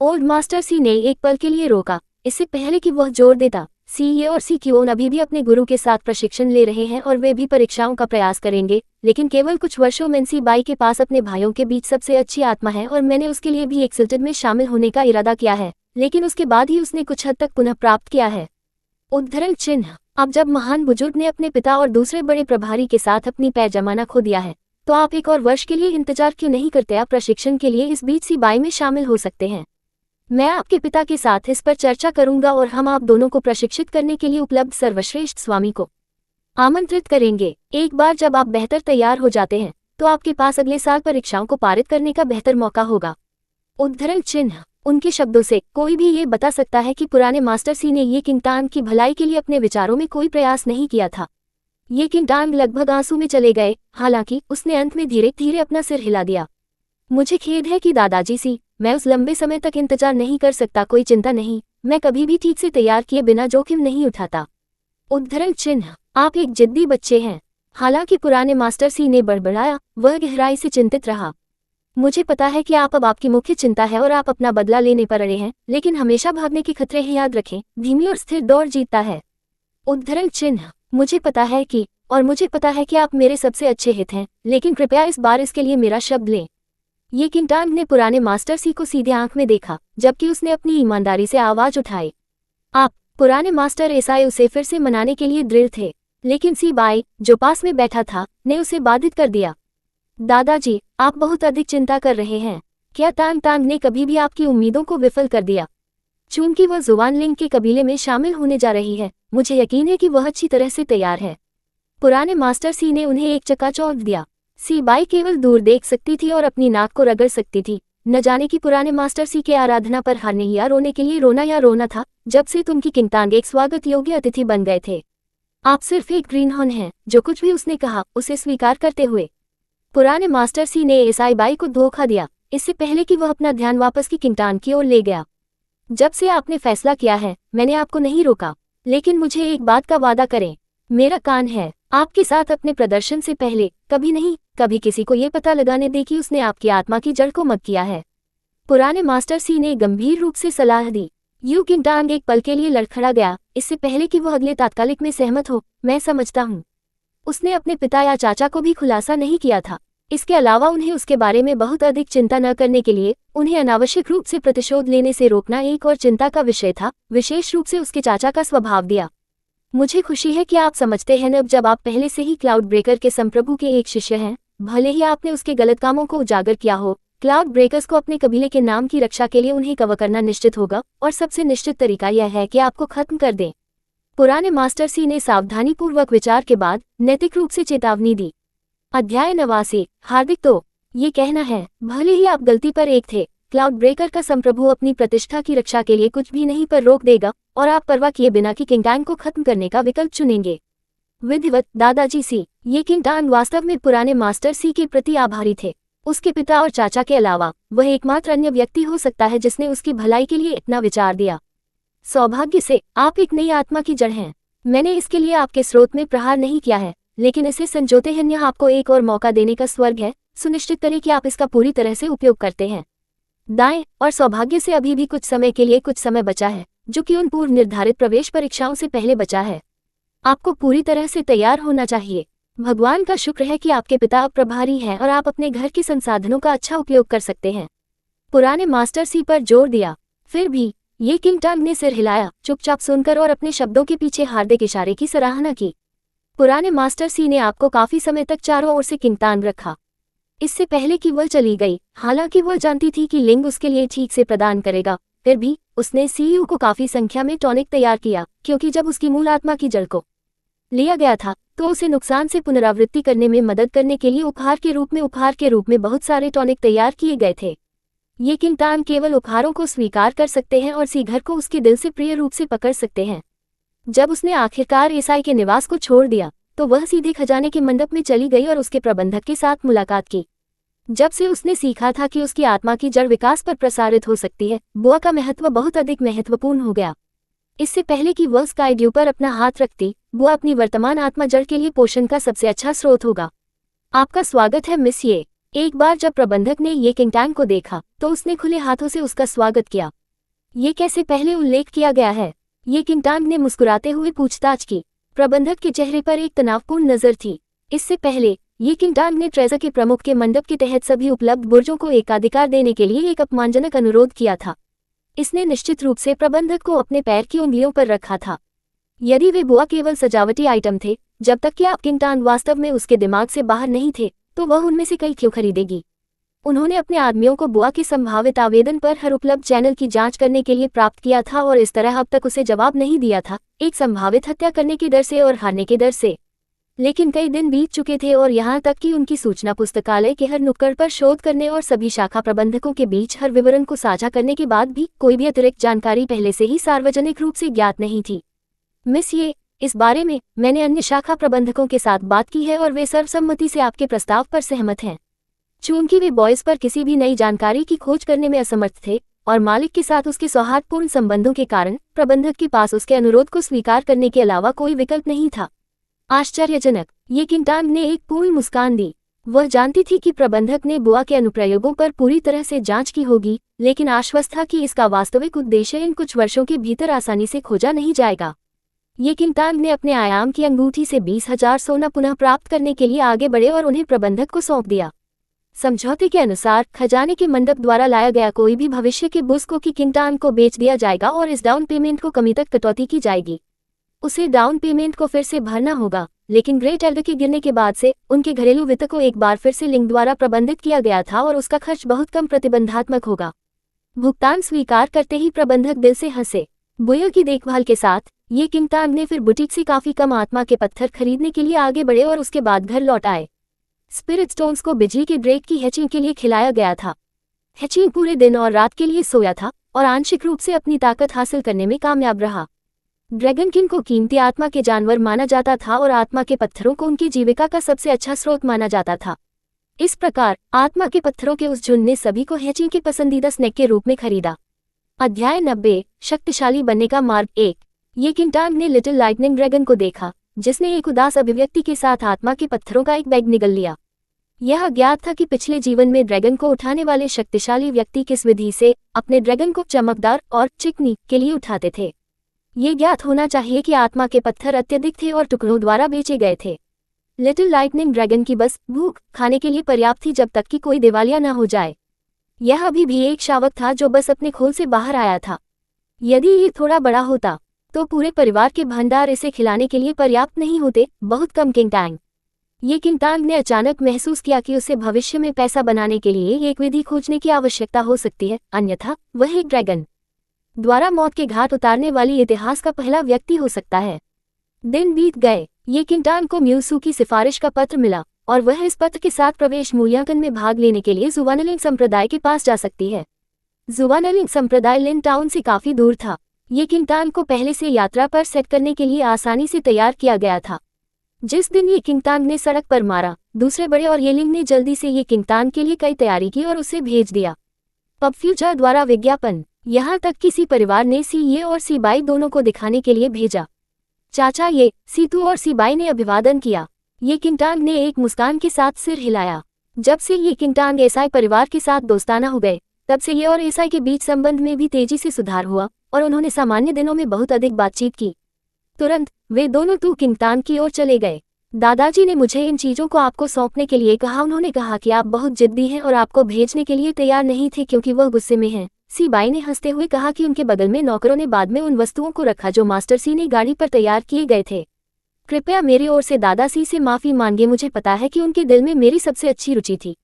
ओल्ड मास्टर सी ने एक पल के लिए रोका, इससे पहले कि वह जोर देता। सीए और सीक्यूओन अभी भी अपने गुरु के साथ प्रशिक्षण ले रहे हैं और वे भी परीक्षाओं का प्रयास करेंगे, लेकिन केवल कुछ वर्षों में सी बाई के पास अपने भाइयों के बीच सबसे अच्छी आत्मा है और मैंने उसके लिए भी एक्सल्टेड में शामिल होने का इरादा किया है, लेकिन उसके बाद ही उसने कुछ हद तक पुनः प्राप्त किया है। उद्धरण चिन्ह। अब जब महान बुजुर्ग ने अपने पिता और दूसरे बड़े प्रभारी के साथ अपनी पैर जमाना खो दिया है, तो आप एक और वर्ष के लिए इंतजार क्यों नहीं करते? आप प्रशिक्षण के लिए इस बीच सीबाई में शामिल हो सकते हैं। मैं आपके पिता के साथ इस पर चर्चा करूंगा और हम आप दोनों को प्रशिक्षित करने के लिए उपलब्ध सर्वश्रेष्ठ स्वामी को आमंत्रित करेंगे। एक बार जब आप बेहतर तैयार हो जाते हैं तो आपके पास अगले साल परीक्षाओं को पारित करने का बेहतर मौका होगा। उद्धरण चिन्ह। उनके शब्दों से कोई भी ये बता सकता है कि पुराने मास्टर सी ने ये किंगटांग की भलाई के लिए अपने विचारों में कोई प्रयास नहीं किया था। ये किंगटांग लगभग आंसू में चले गए, हालांकि उसने अंत में धीरे धीरे अपना सिर हिला दिया। मुझे खेद है कि दादाजी सी, मैं उस लंबे समय तक इंतजार नहीं कर सकता। कोई चिंता नहीं, मैं कभी भी ठीक से तैयार किए बिना जोखिम नहीं उठाता। उद्धरण चिन्ह। आप एक जिद्दी बच्चे हैं। हालांकि पुराने मास्टर सी ने बड़बड़ाया, वह गहराई से चिंतित रहा। मुझे पता है कि अब आपकी मुख्य चिंता है और आप अपना बदला लेने पर अड़े हैं, लेकिन हमेशा भागने के खतरे हैं। याद रखें, धीमी और स्थिर दौड़ जीतता है। उद्धरण चिन्ह। मुझे पता है कि आप मेरे सबसे अच्छे हित हैं, लेकिन कृपया इस बार इसके लिए मेरा शब्द लें। ये किंगटांग ने पुराने मास्टर सी को सीधे आंख में देखा, जबकि उसने अपनी ईमानदारी से आवाज उठाई। आप पुराने मास्टर एसाई उसे फिर से मनाने के लिए दृढ़ थे, लेकिन सी बाई, जो पास में बैठा था, ने उसे बाधित कर दिया। दादाजी, आप बहुत अधिक चिंता कर रहे हैं। क्या तांग तांग ने कभी भी आपकी उम्मीदों को विफल कर दिया? चूंकि वह जुवान लिंग के कबीले में शामिल होने जा रही है, मुझे यकीन है कि वह अच्छी तरह से तैयार है। पुराने मास्टर सी ने उन्हें एक चकाचौंध दिया। सी बाई केवल दूर देख सकती थी और अपनी नाक को रगड़ सकती थी। न जाने कि पुराने मास्टर सी के आराधना पर हारने या रोने के लिए रोना था, जब से तुम की किंगटांग एक स्वागत योग्य अतिथि बन गए थे। आप सिर्फ एक ग्रीनहॉर्न हैं। जो कुछ भी उसने कहा उसे स्वीकार करते हुए पुराने मास्टर सी ने एसाई बाई को धोखा दिया, इससे पहले कि वह अपना ध्यान वापस की किंगटांग की ओर ले गया। जब से आपने फैसला किया है, मैंने आपको नहीं रोका, लेकिन मुझे एक बात का वादा करें। मेरा कान है आपके साथ अपने प्रदर्शन से पहले। कभी किसी को ये पता लगाने दे कि उसने आपकी आत्मा की जड़ को मत किया है। पुराने मास्टर सी ने गंभीर रूप से सलाह दी। यू किंगटांग एक पल के लिए लड़खड़ा गया, इससे पहले कि वह अगले तात्कालिक में सहमत हो। मैं समझता हूँ। उसने अपने पिता या चाचा को भी खुलासा नहीं किया था। इसके अलावा उन्हें उसके बारे में बहुत अधिक चिंता न करने के लिए उन्हें अनावश्यक रूप से प्रतिशोध लेने से रोकना एक और चिंता का विषय था, विशेष रूप से उसके चाचा का स्वभाव दिया। मुझे खुशी है कि आप समझते हैं अब जब आप पहले से ही क्लाउड ब्रेकर के संप्रभु के एक शिष्य हैं, भले ही आपने उसके गलत कामों को उजागर किया हो। क्लाउड ब्रेकर्स को अपने कबीले के नाम की रक्षा के लिए उन्हें कवर करना निश्चित होगा, और सबसे निश्चित तरीका यह है कि आपको खत्म कर दें। पुराने मास्टर सी ने सावधानीपूर्वक विचार के बाद नैतिक रूप से चेतावनी दी। अध्याय 89। हार्दिक, तो ये कहना है, भले ही आप गलती पर एक थे, क्लाउड ब्रेकर का संप्रभु अपनी प्रतिष्ठा की रक्षा के लिए कुछ भी नहीं पर रोक देगा, और आप परवाह किए बिना कि किंगटांग को खत्म करने का विकल्प चुनेंगे। विधिवत दादाजी सी। ये किंगटांग वास्तव में पुराने मास्टर सी के प्रति आभारी थे। उसके पिता और चाचा के अलावा वह एकमात्र अन्य व्यक्ति हो सकता है जिसने उसकी भलाई के लिए इतना विचार दिया। सौभाग्य से आप एक नई आत्मा की जड़ हैं। मैंने इसके लिए आपके स्रोत में प्रहार नहीं किया है, लेकिन इसे संजोते हैं यह आपको एक और मौका देने का स्वर्ग है। सुनिश्चित करें कि आप इसका पूरी तरह से उपयोग करते हैं। दाएं, और सौभाग्य से अभी भी कुछ समय के लिए कुछ समय बचा है, जो कि उन पूर्व निर्धारित प्रवेश परीक्षाओं से पहले बचा है। आपको पूरी तरह से तैयार होना चाहिए। भगवान का शुक्र है कि आपके पिता अब प्रभारी हैं और आप अपने घर के संसाधनों का अच्छा उपयोग कर सकते हैं। पुराने मास्टर सी पर जोर दिया। फिर भी ये किंगटांग ने सिर हिलाया, चुपचाप सुनकर, और अपने शब्दों के पीछे हार्दिक इशारे की सराहना की। पुराने मास्टर सी ने आपको काफी समय तक चारों ओर से किंगटांग रखा, इससे पहले कि वह चली गई। हालांकि वह जानती थी कि लिंग उसके लिए ठीक से प्रदान करेगा, फिर भी उसने सीयू को काफी संख्या में टॉनिक तैयार किया, क्योंकि जब उसकी मूल आत्मा की जड़ को लिया गया था तो उसे नुकसान से पुनरावृत्ति करने में मदद करने के लिए उपहार के रूप में बहुत सारे टॉनिक तैयार किए गए थे। ये किंगटांग केवल उपहारों को स्वीकार कर सकते हैं और सी घर को उसके दिल से प्रिय रूप से पकड़ सकते हैं। जब उसने आखिरकार एसाई के निवास को छोड़ दिया तो वह सीधे खजाने के मंडप में चली गई और उसके प्रबंधक के साथ मुलाकात की। जब से उसने सीखा था कि उसकी आत्मा की जड़ विकास पर प्रसारित हो सकती है, बुआ का महत्व बहुत अधिक महत्वपूर्ण हो गया। इससे पहले कि वह स्काईड्यू पर अपना हाथ रखती, बुआ अपनी वर्तमान आत्मा जड़ के लिए पोषण का सबसे अच्छा स्रोत होगा। आपका स्वागत है मिस ये। एक बार जब प्रबंधक ने ये किंगटांग को देखा तो उसने खुले हाथों से उसका स्वागत किया। ये कैसे पहले उल्लेख किया गया है? ये किंगटांग ने मुस्कुराते हुए पूछताछ की। प्रबंधक के चेहरे पर एक तनावपूर्ण नजर थी। इससे पहले ये किंगटांग ने ट्रेजर के प्रमुख के मंडप के तहत सभी उपलब्ध बुर्जों को एकाधिकार देने के लिए एक अपमानजनक अनुरोध किया था। इसने निश्चित रूप से प्रबंधक को अपने पैर की उंगलियों पर रखा था। यदि वे बुआ केवल सजावटी आइटम थे, जब तक कि आप किंगटांग वास्तव में उसके दिमाग से बाहर नहीं थे, तो वह उनमें से कई क्यों खरीदेगी। उन्होंने अपने आदमियों को बुआ के संभावित आवेदन पर हर उपलब्ध चैनल की जांच करने के लिए प्राप्त किया था और इस तरह अब तक उसे जवाब नहीं दिया था, एक संभावित हत्या करने के डर से और हारने के डर से। लेकिन कई दिन बीत चुके थे और यहाँ तक कि उनकी सूचना पुस्तकालय के हर नुक्कड़ पर शोध करने और सभी शाखा प्रबंधकों के बीच हर विवरण को साझा करने के बाद भी कोई भी अतिरिक्त जानकारी पहले से ही सार्वजनिक रूप से ज्ञात नहीं थी। मिस ये, इस बारे में मैंने अन्य शाखा प्रबंधकों के साथ बात की है और वे सर्वसम्मति से आपके प्रस्ताव पर सहमत हैं। चूंकि वे बॉयज पर किसी भी नई जानकारी की खोज करने में असमर्थ थे और मालिक के साथ उसके सौहार्दपूर्ण संबंधों के कारण प्रबंधक के पास उसके अनुरोध को स्वीकार करने के अलावा कोई विकल्प नहीं था। आश्चर्यजनक, ये किंटांग ने एक पूर्ण मुस्कान दी। वह जानती थी कि प्रबंधक ने बुआ के अनुप्रयोगों पर पूरी तरह से जांच की होगी, लेकिन आश्वस्त था कि इसका वास्तविक उद्देश्य इन कुछ वर्षों के भीतर आसानी से खोजा नहीं जाएगा। ये किंटांग ने अपने आयाम की अंगूठी से 20,000 सोना पुनः प्राप्त करने के लिए आगे बढ़े और उन्हें प्रबंधक को सौंप दिया। समझौते के अनुसार खजाने के मंडप द्वारा लाया गया कोई भी भविष्य के बुस को कि किंटांग को बेच दिया जाएगा और इस डाउन पेमेंट को कमी तक कटौती की जाएगी। उसे डाउन पेमेंट को फिर से भरना होगा, लेकिन ग्रेट एल्डर के गिरने के बाद से उनके घरेलू वित्त को एक बार फिर से लिंग द्वारा प्रबंधित किया गया था और उसका खर्च बहुत कम प्रतिबंधात्मक होगा। भुगतान स्वीकार करते ही प्रबंधक दिल से हंसे। बुआ की देखभाल के साथ ये किंटांग ने फिर बुटीक से काफी कम आत्मा के पत्थर खरीदने के लिए आगे बढ़े और उसके बाद घर लौट आए। स्पिरिट स्टोन्स को बिजली के ड्रेक की हैचिंग के लिए खिलाया गया था। हैचिंग पूरे दिन और रात के लिए सोया था और आंशिक रूप से अपनी ताकत हासिल करने में कामयाब रहा। ड्रैगन किंग को कीमती आत्मा के जानवर माना जाता था और आत्मा के पत्थरों को उनकी जीविका का सबसे अच्छा स्रोत माना जाता था। इस प्रकार आत्मा के पत्थरों के उस झुंड ने सभी को हैचिंग के पसंदीदा स्नैक के रूप में खरीदा। अध्याय 90, शक्तिशाली बनने का मार्ग 1। ये किंटांग ने लिटिल लाइटनिंग ड्रैगन को देखा, जिसने एक उदास अभिव्यक्ति के साथ आत्मा के पत्थरों का एक बैग निगल लिया। यह अज्ञात था कि पिछले जीवन में ड्रैगन को उठाने वाले शक्तिशाली व्यक्ति किस विधि से अपने ड्रैगन को चमकदार और चिकनी के लिए उठाते थे। ये ज्ञात होना चाहिए कि आत्मा के पत्थर अत्यधिक थे और टुकड़ों द्वारा बेचे गए थे। लिटिल लाइटनिंग ड्रैगन की बस भूख खाने के लिए पर्याप्त थी जब तक कि कोई दिवालिया न हो जाए। यह अभी भी एक शावक था जो बस अपने खोल से बाहर आया था। यदि ये थोड़ा बड़ा होता तो पूरे परिवार के भंडार इसे खिलाने के लिए पर्याप्त नहीं होते। बहुत कम किंटांग। ये किंटांग ने अचानक महसूस किया कि उसे भविष्य में पैसा बनाने के लिए एक विधि खोजने की आवश्यकता हो सकती है, अन्यथा वह एक ड्रैगन द्वारा मौत के घाट उतारने वाली इतिहास का पहला व्यक्ति हो सकता है। दिन बीत गए। ये किंटांग को म्यूसू की सिफारिश का पत्र मिला और वह इस पत्र के साथ प्रवेश मूल्यांकन में भाग लेने के लिए जुवानलिंग संप्रदाय के पास जा सकती है। जुवानलिंग संप्रदाय लिन टाउन से काफी दूर था। ये किंटांग को पहले से यात्रा पर सेट करने के लिए आसानी से तैयार किया गया था। जिस दिन ये किंटांग ने सड़क पर मारा, दूसरे बड़े और येलिंग ने जल्दी से ये किंटांग के लिए कई तैयारी की और उसे भेज दिया। पब फ्यूचर द्वारा विज्ञापन, यहाँ तक किसी परिवार ने सी ये और सी बाई दोनों को दिखाने के लिए भेजा। चाचा ये, सीतू और सी बाई ने अभिवादन किया। ये किंटांग ने एक मुस्कान के साथ सिर हिलाया। जब से ये किंटांग एसाई परिवार के साथ दोस्ताना हो गए, तब से ये और एसाई के बीच संबंध में भी तेजी से सुधार हुआ और उन्होंने सामान्य दिनों में बहुत अधिक बातचीत की। तुरंत वे दोनों तू किंटांग की ओर चले गए। दादाजी ने मुझे इन चीजों को आपको सौंपने के लिए कहा। उन्होंने कहा कि आप बहुत जिद्दी हैं और आपको भेजने के लिए तैयार नहीं थे क्योंकि वह गुस्से में हैं। सी बाई ने हंसते हुए कहा कि उनके बगल में नौकरों ने बाद में उन वस्तुओं को रखा जो मास्टर सी ने गाड़ी पर तैयार किए गए थे। कृपया मेरी ओर से दादा सी से माफी मांगे, मुझे पता है कि उनके दिल में मेरी सबसे अच्छी रुचि थी।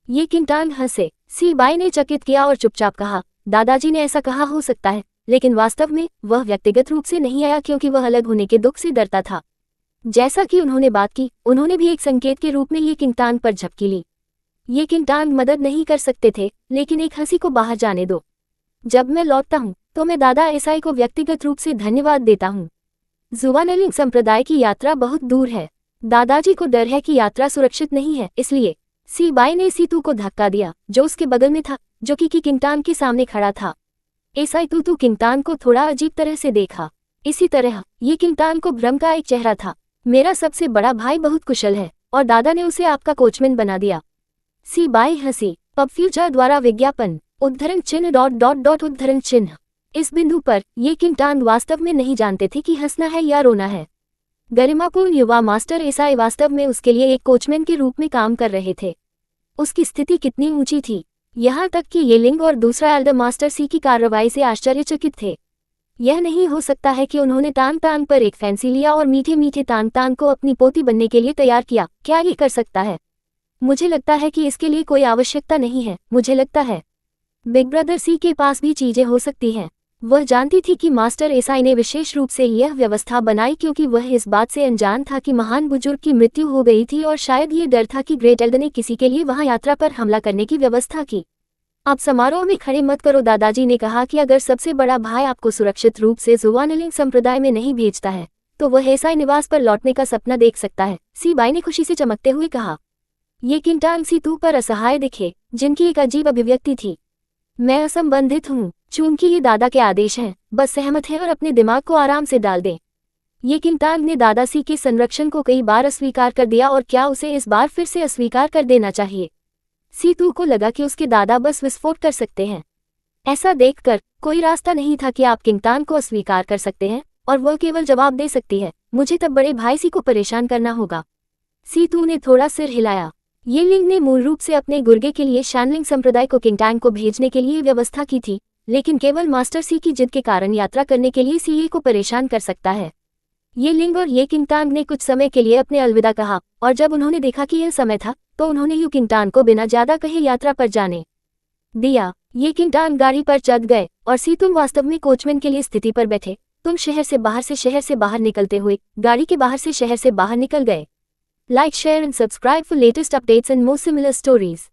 ये किंटांग हंसे। सी बाई ने चकित किया और चुपचाप कहा, दादाजी ने ऐसा कहा हो सकता है, लेकिन वास्तव में वह व्यक्तिगत रूप से नहीं आया क्योंकि वह अलग होने के दुख से डरता था। जैसा कि उन्होंने बात की, उन्होंने भी एक संकेत के रूप में ये किंटांग पर झपकी ली। ये किंटांग मदद नहीं कर सकते थे, लेकिन एक हंसी को बाहर जाने दो। जब मैं लौटता हूँ तो मैं दादा एसाई को व्यक्तिगत रूप से धन्यवाद देता हूँ। जुवानलिंग संप्रदाय की यात्रा बहुत दूर है। दादाजी को डर है कि यात्रा सुरक्षित नहीं है, इसलिए सी बाई ने सीतू को धक्का दिया जो उसके बगल में था, जो कि किंटांग के सामने खड़ा था। एसाई तू किंटांग को थोड़ा अजीब तरह से देखा। इसी तरह ये किंटांग को भ्रम का एक चेहरा था। मेरा सबसे बड़ा भाई बहुत कुशल है और दादा ने उसे आपका कोचमैन बना दिया। सी बाई हंसी। पब फ्यूचर द्वारा विज्ञापन, उद्धरण चिन्ह ... उद्धरण चिन्ह। इस बिंदु पर ये किंटांग वास्तव में नहीं जानते थे कि हंसना है या रोना है। गरिमापूर्ण युवा मास्टर एसाई वास्तव में उसके लिए एक कोचमैन के रूप में काम कर रहे थे। उसकी स्थिति कितनी ऊंची थी, यहाँ तक कि ये लिंग और दूसरा एल्डर मास्टर सी की कार्रवाई से आश्चर्यचकित थे। यह नहीं हो सकता है कि उन्होंने तांग तांग पर एक फैंसी लिया और मीठे मीठे तांग तांग को अपनी पोती बनने के लिए तैयार किया। क्या ये कर सकता है? मुझे लगता है कि इसके लिए कोई आवश्यकता नहीं है। मुझे लगता है बिग ब्रदर सी के पास भी चीजें हो सकती हैं। वह जानती थी कि मास्टर एसआई ने विशेष रूप से यह व्यवस्था बनाई क्योंकि वह इस बात से अनजान था कि महान बुजुर्ग की मृत्यु हो गई थी और शायद ये डर था कि ग्रेट एल्डर ने किसी के लिए वहां यात्रा पर हमला करने की व्यवस्था की। आप समारोह में खड़े मत करो, दादाजी ने कहा कि अगर सबसे बड़ा भाई आपको सुरक्षित रूप से जुवानलिंग संप्रदाय में नहीं भेजता है तो वह एसआई निवास पर लौटने का सपना देख सकता है। सी बाई ने खुशी से चमकते हुए कहा। ये किंटांग सी तू पर असहाय दिखे, जिनकी एक अजीब अभिव्यक्ति थी। मैं असंबंधित हूँ, चूंकि ये दादा के आदेश हैं, बस सहमत है और अपने दिमाग को आराम से डाल दें। ये किंटांग ने दादा सी के संरक्षण को कई बार अस्वीकार कर दिया और क्या उसे इस बार फिर से अस्वीकार कर देना चाहिए। सीतू को लगा कि उसके दादा बस विस्फोट कर सकते हैं। ऐसा देखकर कोई रास्ता नहीं था कि आप किंगतान को अस्वीकार कर सकते हैं और वह केवल जवाब दे सकती है, मुझे तब बड़े भाई सी को परेशान करना होगा। सीतू ने थोड़ा सिर हिलाया। ये लिंग ने मूल रूप से अपने गुर्गे के लिए शानलिंग संप्रदाय को किंगटांग को भेजने के लिए व्यवस्था की थी, लेकिन केवल मास्टर सी की जिद के कारण यात्रा करने के लिए सीए को परेशान कर सकता है। ये लिंग और ये किंगटांग ने कुछ समय के लिए अपने अलविदा कहा और जब उन्होंने देखा कि यह समय था तो उन्होंने यू किंगटांग को बिना ज्यादा कहे यात्रा पर जाने दिया। ये किंगटांग गाड़ी पर चढ़ गए और सी तुम वास्तव में कोचमैन के लिए स्थिति पर बैठे। तुम शहर से बाहर निकलते हुए गाड़ी के बाहर से शहर से बाहर निकल गए। Like, share and subscribe for latest updates and more similar stories.